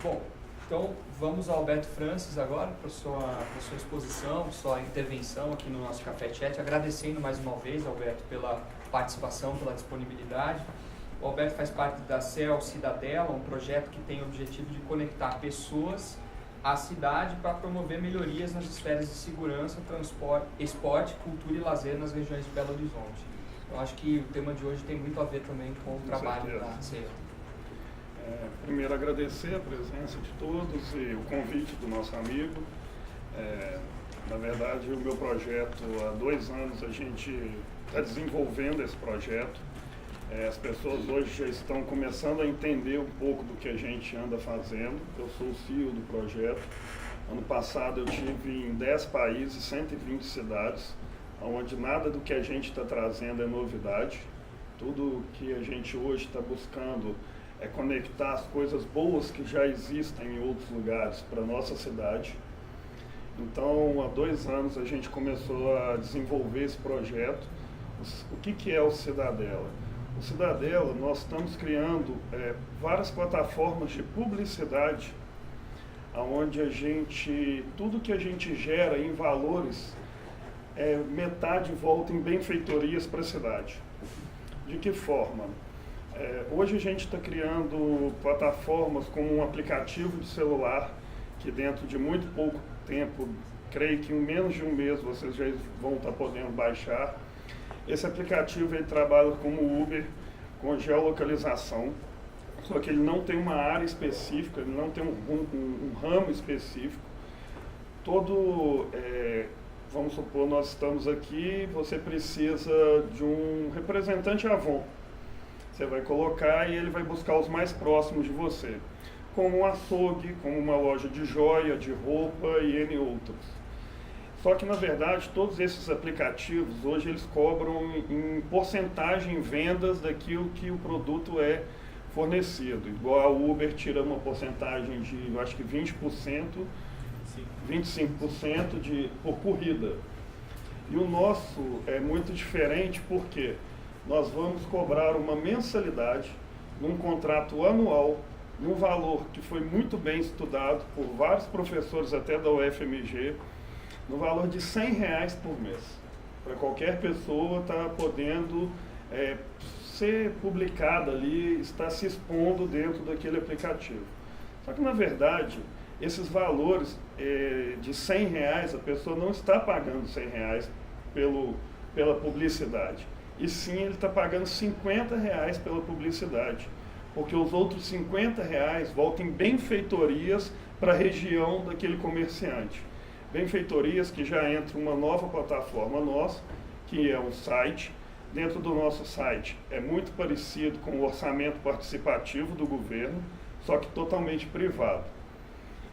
Bom, então vamos ao Alberto Francis agora para sua exposição, sua intervenção aqui no nosso Café Chat, agradecendo mais uma vez, Alberto, pela participação, pela disponibilidade. O Alberto faz parte da CEL Cidadela, um projeto que tem o objetivo de conectar pessoas à cidade para promover melhorias nas esferas de segurança, transporte, esporte, cultura e lazer nas regiões de Belo Horizonte. Eu acho que o tema de hoje tem muito a ver também com o trabalho da CEL. Primeiro, agradecer a presença de todos e o convite do nosso amigo. Na verdade, o meu projeto, há 2 anos, a gente está desenvolvendo esse projeto. As pessoas hoje já estão começando a entender um pouco do que a gente anda fazendo. Eu sou o CEO do projeto. Ano passado eu tive em 10 países, 120 cidades, onde nada do que a gente está trazendo é novidade. Tudo que a gente hoje está buscando é conectar as coisas boas que já existem em outros lugares para a nossa cidade. Então, há 2 anos a gente começou a desenvolver esse projeto. O que é o Cidadela? O Cidadela, nós estamos criando várias plataformas de publicidade, onde tudo que a gente gera em valores, metade volta em benfeitorias para a cidade. De que forma? Hoje a gente está criando plataformas como um aplicativo de celular, que dentro de muito pouco tempo, creio que em menos de um mês vocês já vão estar podendo baixar. Esse aplicativo ele trabalha como Uber, com geolocalização, só que ele não tem uma área específica, ele não tem um ramo específico. Vamos supor, nós estamos aqui, você precisa de um representante Avon. Você vai colocar e ele vai buscar os mais próximos de você, como um açougue, como uma loja de joia, de roupa e N outros. Só que, na verdade, todos esses aplicativos, hoje, eles cobram em porcentagem em vendas daquilo que o produto é fornecido. Igual a Uber tira uma porcentagem de, eu acho que 20%, 25% por corrida. E o nosso é muito diferente porque nós vamos cobrar uma mensalidade num contrato anual, num valor que foi muito bem estudado por vários professores até da UFMG, no valor de R$100 por mês. Para qualquer pessoa estar podendo ser publicada ali, estar se expondo dentro daquele aplicativo. Só que, na verdade, esses valores de R$100, a pessoa não está pagando R$100 pela publicidade. E sim, ele está pagando R$50 pela publicidade. Porque os outros R$50 voltam em benfeitorias para a região daquele comerciante. Benfeitorias que já entra uma nova plataforma nossa, que é um site. Dentro do nosso site é muito parecido com o orçamento participativo do governo, só que totalmente privado.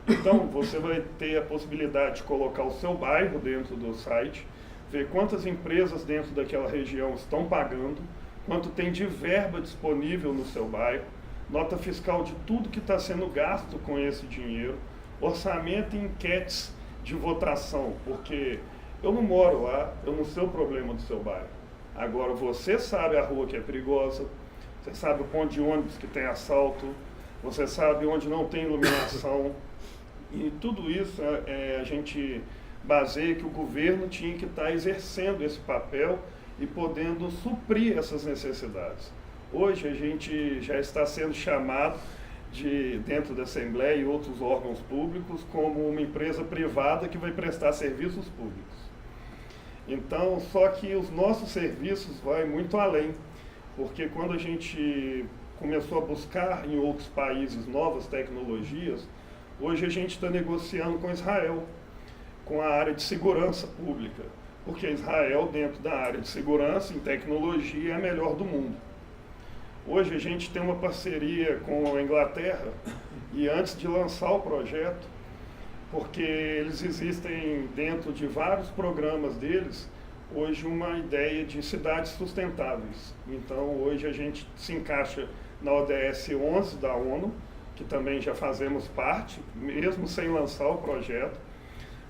Então, você vai ter a possibilidade de colocar o seu bairro dentro do site, ver quantas empresas dentro daquela região estão pagando, quanto tem de verba disponível no seu bairro, nota fiscal de tudo que está sendo gasto com esse dinheiro, orçamento e enquetes de votação, porque eu não moro lá, eu não sei o problema do seu bairro. Agora, você sabe a rua que é perigosa, você sabe o ponto de ônibus que tem assalto, você sabe onde não tem iluminação, e tudo isso a gente baseia que o governo tinha que estar exercendo esse papel e podendo suprir essas necessidades. Hoje a gente já está sendo chamado dentro da Assembleia e outros órgãos públicos como uma empresa privada que vai prestar serviços públicos. Então, só que os nossos serviços vão muito além, porque quando a gente começou a buscar em outros países novas tecnologias, hoje a gente está negociando com Israel, com a área de segurança pública, porque Israel, dentro da área de segurança em tecnologia, é a melhor do mundo. Hoje a gente tem uma parceria com a Inglaterra, e antes de lançar o projeto, porque eles existem dentro de vários programas deles, hoje uma ideia de cidades sustentáveis. Então hoje a gente se encaixa na ODS 11 da ONU, que também já fazemos parte, mesmo sem lançar o projeto.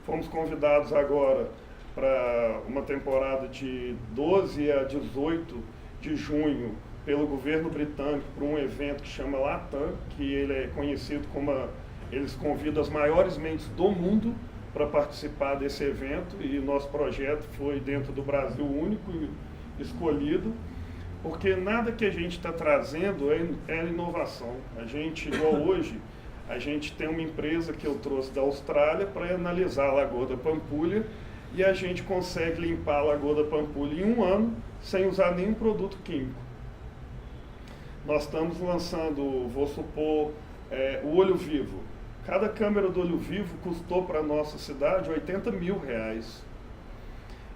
Fomos convidados agora para uma temporada de 12 a 18 de junho pelo governo britânico para um evento que chama Latam, que ele é conhecido como eles convidam as maiores mentes do mundo para participar desse evento, e nosso projeto foi dentro do Brasil único escolhido Porque nada que a gente está trazendo é inovação. A gente, igual hoje, a gente tem uma empresa que eu trouxe da Austrália para analisar a Lagoa da Pampulha e a gente consegue limpar a Lagoa da Pampulha em 1 ano sem usar nenhum produto químico. Nós estamos lançando, vou supor, o olho vivo. Cada câmera do olho vivo custou para a nossa cidade R$80 mil.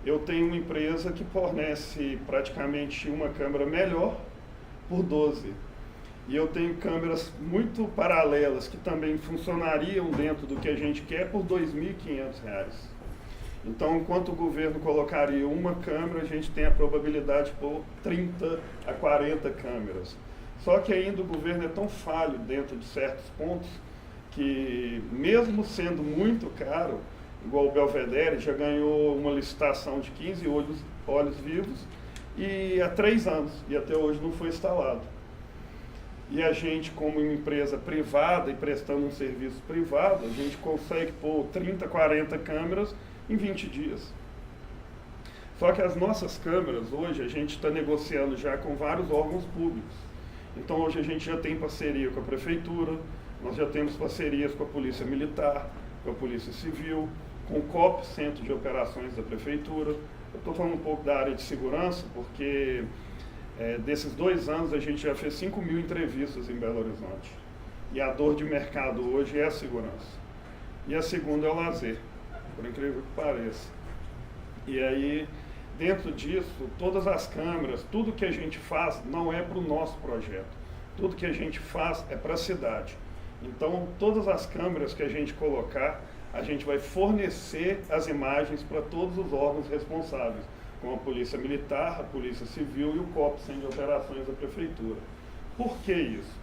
Eu tenho uma empresa que fornece praticamente uma câmera melhor por 12. E eu tenho câmeras muito paralelas que também funcionariam dentro do que a gente quer por R$2.500. Então, enquanto o governo colocaria uma câmera, a gente tem a probabilidade por 30 a 40 câmeras. Só que ainda o governo é tão falho dentro de certos pontos que, mesmo sendo muito caro, igual o Belvedere já ganhou uma licitação de 15 olhos vivos e há 3 anos, e até hoje não foi instalado. E a gente, como uma empresa privada e prestando um serviço privado, a gente consegue pôr 30, 40 câmeras em 20 dias. Só que as nossas câmeras, hoje, a gente está negociando já com vários órgãos públicos. Então, hoje a gente já tem parceria com a Prefeitura, nós já temos parcerias com a Polícia Militar, com a Polícia Civil, com o COP, Centro de Operações da Prefeitura. Eu estou falando um pouco da área de segurança, porque desses 2 anos a gente já fez 5.000 entrevistas em Belo Horizonte. E a dor de mercado hoje é a segurança. E a segunda é o lazer, por incrível que pareça. E aí, dentro disso, todas as câmeras, tudo que a gente faz não é para o nosso projeto. Tudo que a gente faz é para a cidade. Então, todas as câmeras que a gente colocar, a gente vai fornecer as imagens para todos os órgãos responsáveis, como a Polícia Militar, a Polícia Civil e o COP, Centro de Operações da Prefeitura. Por que isso?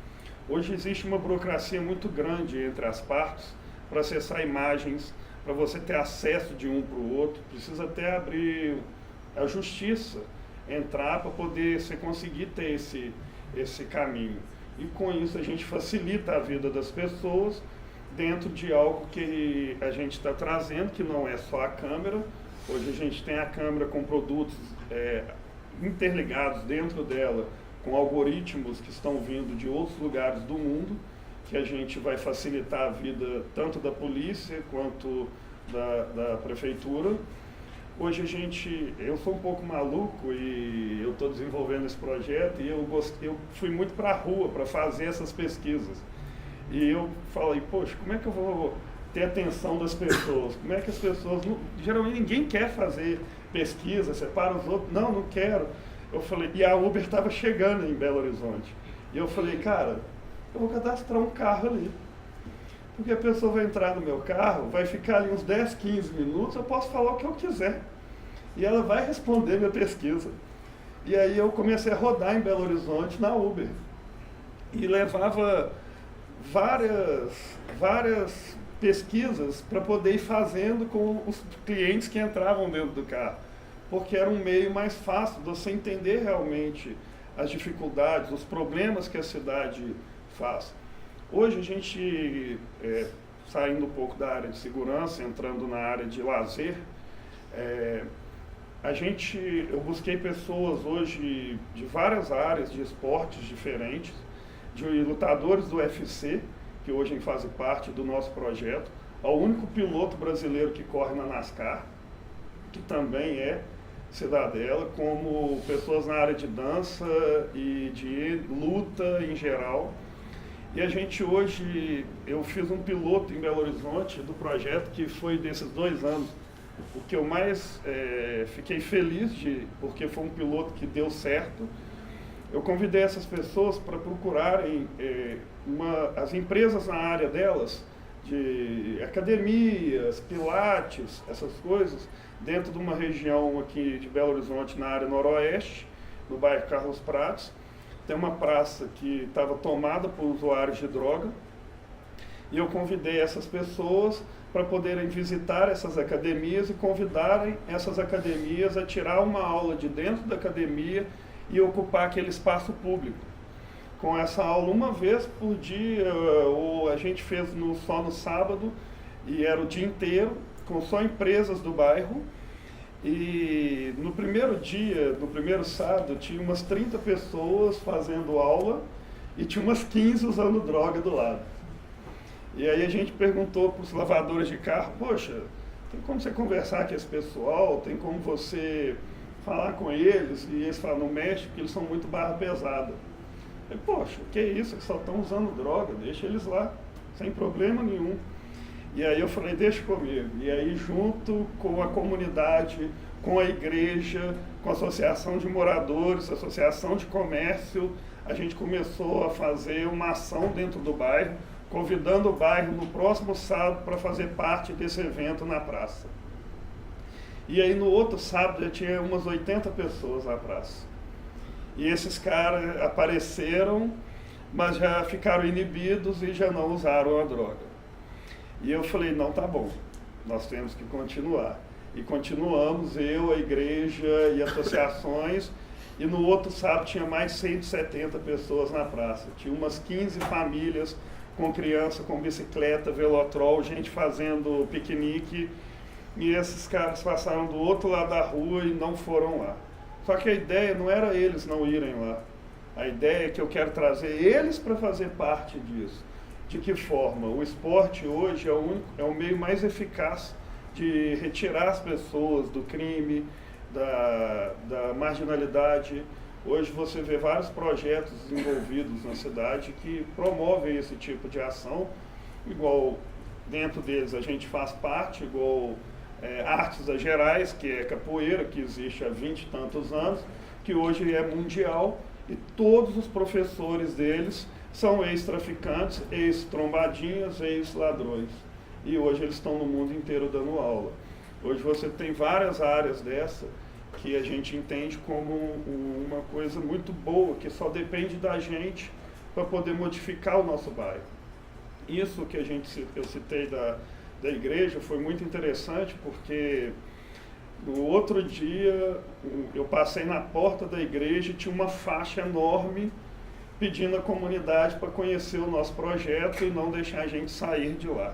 Hoje existe uma burocracia muito grande entre as partes para acessar imagens, para você ter acesso de um para o outro, precisa até abrir a justiça, entrar para poder você conseguir ter esse caminho. E com isso a gente facilita a vida das pessoas dentro de algo que a gente está trazendo, que não é só a câmera. Hoje a gente tem a câmera com produtos interligados dentro dela, com algoritmos que estão vindo de outros lugares do mundo, que a gente vai facilitar a vida tanto da polícia quanto da prefeitura. Hoje eu sou um pouco maluco e eu estou desenvolvendo esse projeto e eu fui muito para a rua para fazer essas pesquisas. E eu falei, poxa, como é que eu vou ter a atenção das pessoas? Como é que as pessoas... geralmente ninguém quer fazer pesquisa, separa os outros. Não quero. Eu falei, e a Uber estava chegando em Belo Horizonte. E eu falei, cara, eu vou cadastrar um carro ali. Porque a pessoa vai entrar no meu carro, vai ficar ali uns 10, 15 minutos, eu posso falar o que eu quiser. E ela vai responder minha pesquisa. E aí eu comecei a rodar em Belo Horizonte na Uber. E levava várias pesquisas para poder ir fazendo com os clientes que entravam dentro do carro. Porque era um meio mais fácil de você entender realmente as dificuldades, os problemas que a cidade faz. Hoje a gente, saindo um pouco da área de segurança, entrando na área de lazer, eu busquei pessoas hoje de várias áreas de esportes diferentes, de lutadores do UFC, que hoje fazem parte do nosso projeto, ao único piloto brasileiro que corre na NASCAR, que também é cidadela, como pessoas na área de dança e de luta em geral. E a gente hoje, eu fiz um piloto em Belo Horizonte do projeto, que foi desses 2 anos, o que eu mais fiquei feliz porque foi um piloto que deu certo. Eu convidei essas pessoas para procurarem as empresas na área delas, de academias, pilates, essas coisas, dentro de uma região aqui de Belo Horizonte, na área noroeste, no bairro Carlos Prates. Tem uma praça que estava tomada por usuários de droga, e eu convidei essas pessoas para poderem visitar essas academias e convidarem essas academias a tirar uma aula de dentro da academia e ocupar aquele espaço público. Com essa aula, uma vez por dia, a gente fez só no sábado, e era o dia inteiro, com só empresas do bairro, E no primeiro dia, no primeiro sábado, tinha umas 30 pessoas fazendo aula e tinha umas 15 usando droga do lado. E aí a gente perguntou para os lavadores de carro, poxa, tem como você conversar com esse pessoal, tem como você falar com eles? E eles falam, não mexe, porque eles são muito barra pesada. Eu falei, poxa, o que é isso? Eles só estão usando droga, deixa eles lá, sem problema nenhum. E aí eu falei, deixa comigo. E aí junto com a comunidade, com a igreja, com a associação de moradores, a associação de comércio, a gente começou a fazer uma ação dentro do bairro, convidando o bairro no próximo sábado para fazer parte desse evento na praça. E aí no outro sábado já tinha umas 80 pessoas na praça. E esses caras apareceram, mas já ficaram inibidos e já não usaram a droga. E eu falei, não, tá bom, nós temos que continuar. E continuamos, eu, a igreja e associações, e no outro sábado tinha mais 170 pessoas na praça. Tinha umas 15 famílias com criança, com bicicleta, velotrol, gente fazendo piquenique, e esses caras passaram do outro lado da rua e não foram lá. Só que a ideia não era eles não irem lá. A ideia é que eu quero trazer eles para fazer parte disso. De que forma? O esporte hoje é o meio mais eficaz de retirar as pessoas do crime, da marginalidade. Hoje você vê vários projetos desenvolvidos na cidade que promovem esse tipo de ação, igual dentro deles a gente faz parte, igual Artes das Gerais, que é capoeira, que existe há 20 e tantos anos, que hoje é mundial, e todos os professores deles são ex-traficantes, ex-trombadinhas, ex-ladrões. E hoje eles estão no mundo inteiro dando aula. Hoje você tem várias áreas dessa que a gente entende como uma coisa muito boa, que só depende da gente para poder modificar o nosso bairro. Isso que eu citei da igreja foi muito interessante, porque no outro dia eu passei na porta da igreja e tinha uma faixa enorme pedindo à comunidade para conhecer o nosso projeto e não deixar a gente sair de lá.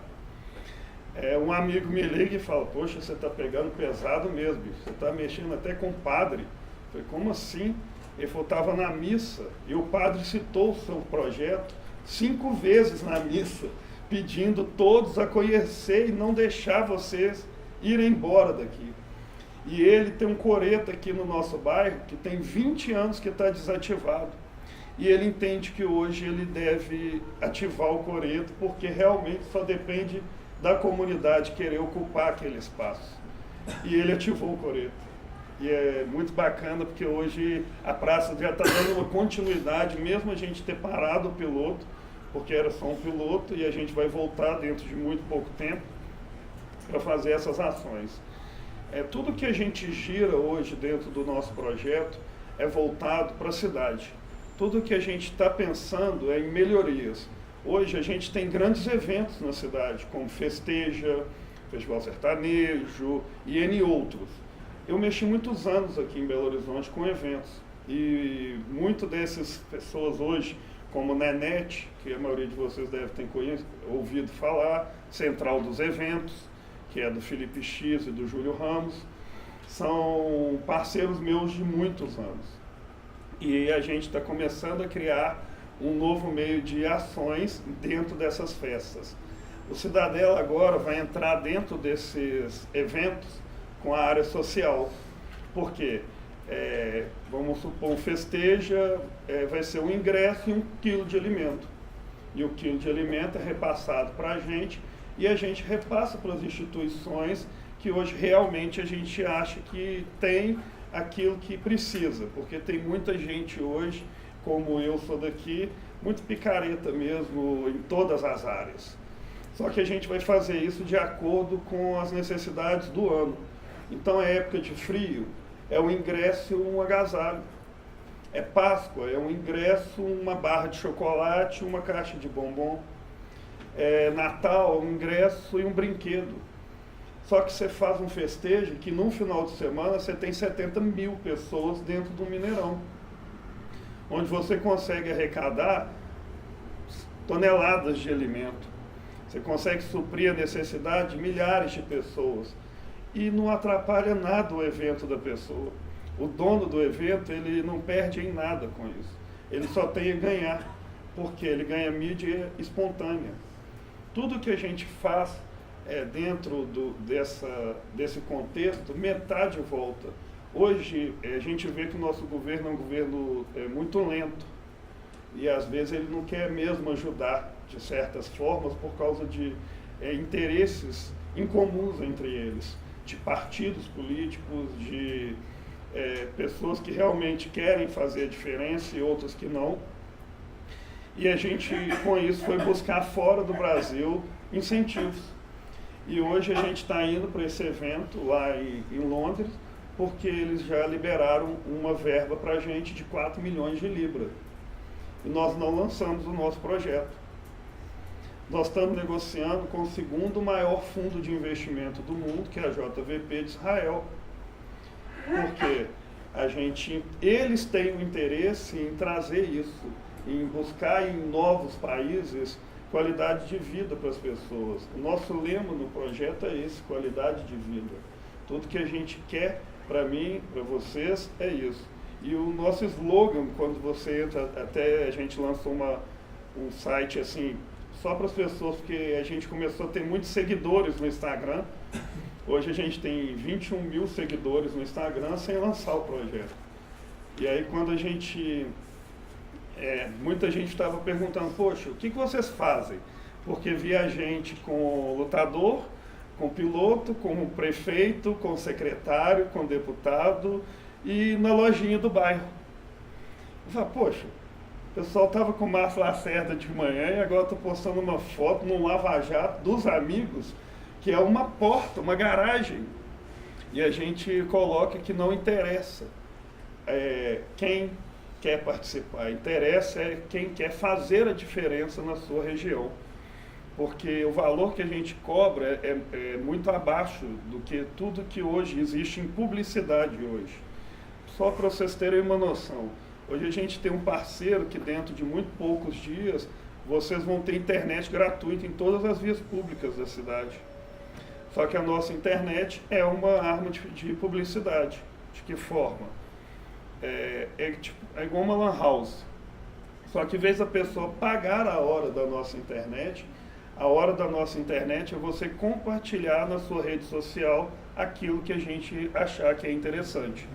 Um amigo me liga e fala, poxa, você está pegando pesado mesmo, você está mexendo até com o padre. Eu falei, como assim? Ele falou, estava na missa e o padre citou o seu projeto 5 vezes na missa, pedindo todos a conhecer e não deixar vocês irem embora daqui. E ele tem um coreto aqui no nosso bairro que tem 20 anos que está desativado. E ele entende que hoje ele deve ativar o coreto, porque realmente só depende da comunidade querer ocupar aquele espaço. E ele ativou o coreto. E é muito bacana, porque hoje a praça já está dando uma continuidade, mesmo a gente ter parado o piloto, porque era só um piloto, e a gente vai voltar dentro de muito pouco tempo para fazer essas ações. Tudo que a gente gira hoje dentro do nosso projeto é voltado para a cidade. Tudo que a gente está pensando é em melhorias. Hoje a gente tem grandes eventos na cidade, como Festeja, Festival Sertanejo e N outros. Eu mexi muitos anos aqui em Belo Horizonte com eventos. E muitas dessas pessoas hoje, como Nenete, que a maioria de vocês deve ter ouvido falar, Central dos Eventos, que é do Felipe X e do Júlio Ramos, são parceiros meus de muitos anos. E a gente está começando a criar um novo meio de ações dentro dessas festas. O Cidadela agora vai entrar dentro desses eventos com a área social. Por quê? Vamos supor, um Festeja vai ser um ingresso e 1 quilo de alimento. E o quilo de alimento é repassado para a gente e a gente repassa para as instituições que hoje realmente a gente acha que tem aquilo que precisa, porque tem muita gente hoje, como eu sou daqui, muito picareta mesmo em todas as áreas. Só que a gente vai fazer isso de acordo com as necessidades do ano. Então é época de frio, é um ingresso e um agasalho. É Páscoa, é um ingresso, uma barra de chocolate, uma caixa de bombom. É Natal, um ingresso e um brinquedo. Só que você faz um festejo que num final de semana você tem 70 mil pessoas dentro do Mineirão, onde você consegue arrecadar toneladas de alimento. Você consegue suprir a necessidade de milhares de pessoas. e não atrapalha nada o evento da pessoa. O dono do evento, ele não perde em nada com isso. Ele só tem a ganhar, porque ele ganha mídia espontânea. Tudo que a gente faz dentro desse contexto, metade volta. Hoje, a gente vê que o nosso governo é um governo muito lento. E, às vezes, ele não quer mesmo ajudar, de certas formas, por causa de interesses incomuns entre eles, de partidos políticos, de pessoas que realmente querem fazer a diferença e outras que não. E a gente, com isso, foi buscar fora do Brasil incentivos. E hoje a gente está indo para esse evento lá em Londres, porque eles já liberaram uma verba para a gente de 4 milhões de libras. E nós não lançamos o nosso projeto. Nós estamos negociando com o segundo maior fundo de investimento do mundo, que é a JVP de Israel. Porque eles têm o interesse em trazer isso, em buscar em novos países qualidade de vida para as pessoas. O nosso lema no projeto é esse, qualidade de vida. Tudo que a gente quer, para mim, para vocês, é isso. E o nosso slogan, quando você entra, até a gente lançou um site assim, só para as pessoas, porque a gente começou a ter muitos seguidores no Instagram. Hoje a gente tem 21 mil seguidores no Instagram sem lançar o projeto. E aí quando muita gente estava perguntando, poxa, o que vocês fazem? Porque via gente com lutador, com piloto, com prefeito, com secretário, com deputado e na lojinha do bairro. Eu falei, poxa, o pessoal estava com o Márcio Lacerda de manhã e agora estou postando uma foto num lava-jato dos amigos, que é uma porta, uma garagem. E a gente coloca que não interessa quem quer participar, interessa quem quer fazer a diferença na sua região. Porque o valor que a gente cobra é muito abaixo do que tudo que hoje existe em publicidade hoje. Só para vocês terem uma noção, hoje a gente tem um parceiro que dentro de muito poucos dias vocês vão ter internet gratuita em todas as vias públicas da cidade. Só que a nossa internet é uma arma de publicidade. De que forma? É igual uma lan house. Só que em vez da pessoa pagar a hora da nossa internet, a hora da nossa internet é você compartilhar na sua rede social aquilo que a gente achar que é interessante.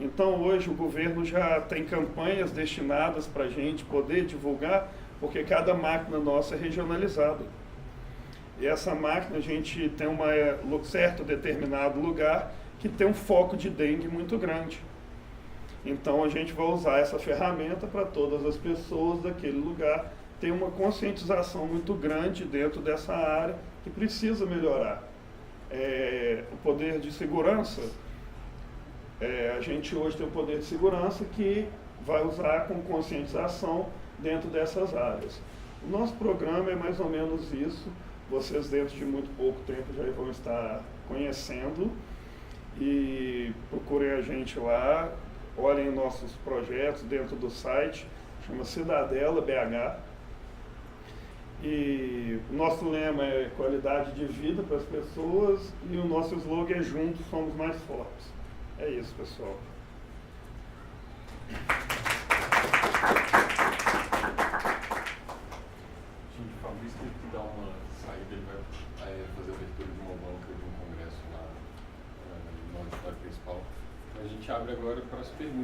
Então hoje o governo já tem campanhas destinadas para a gente poder divulgar, porque cada máquina nossa é regionalizada. E essa máquina a gente tem um certo determinado lugar que tem um foco de dengue muito grande. Então a gente vai usar essa ferramenta para todas as pessoas daquele lugar ter uma conscientização muito grande dentro dessa área que precisa melhorar. O poder de segurança, a gente hoje tem o poder de segurança que vai usar com conscientização dentro dessas áreas. O nosso programa é mais ou menos isso, vocês dentro de muito pouco tempo já vão estar conhecendo e procurem a gente lá, olhem nossos projetos dentro do site, chama Cidadela BH. E o nosso lema é qualidade de vida para as pessoas e o nosso slogan é juntos somos mais fortes. É isso, pessoal. Gente, o Fabrício teve que dar uma saída, ele vai fazer a abertura de uma banca de um congresso lá no auditório principal. A gente abre agora para as perguntas.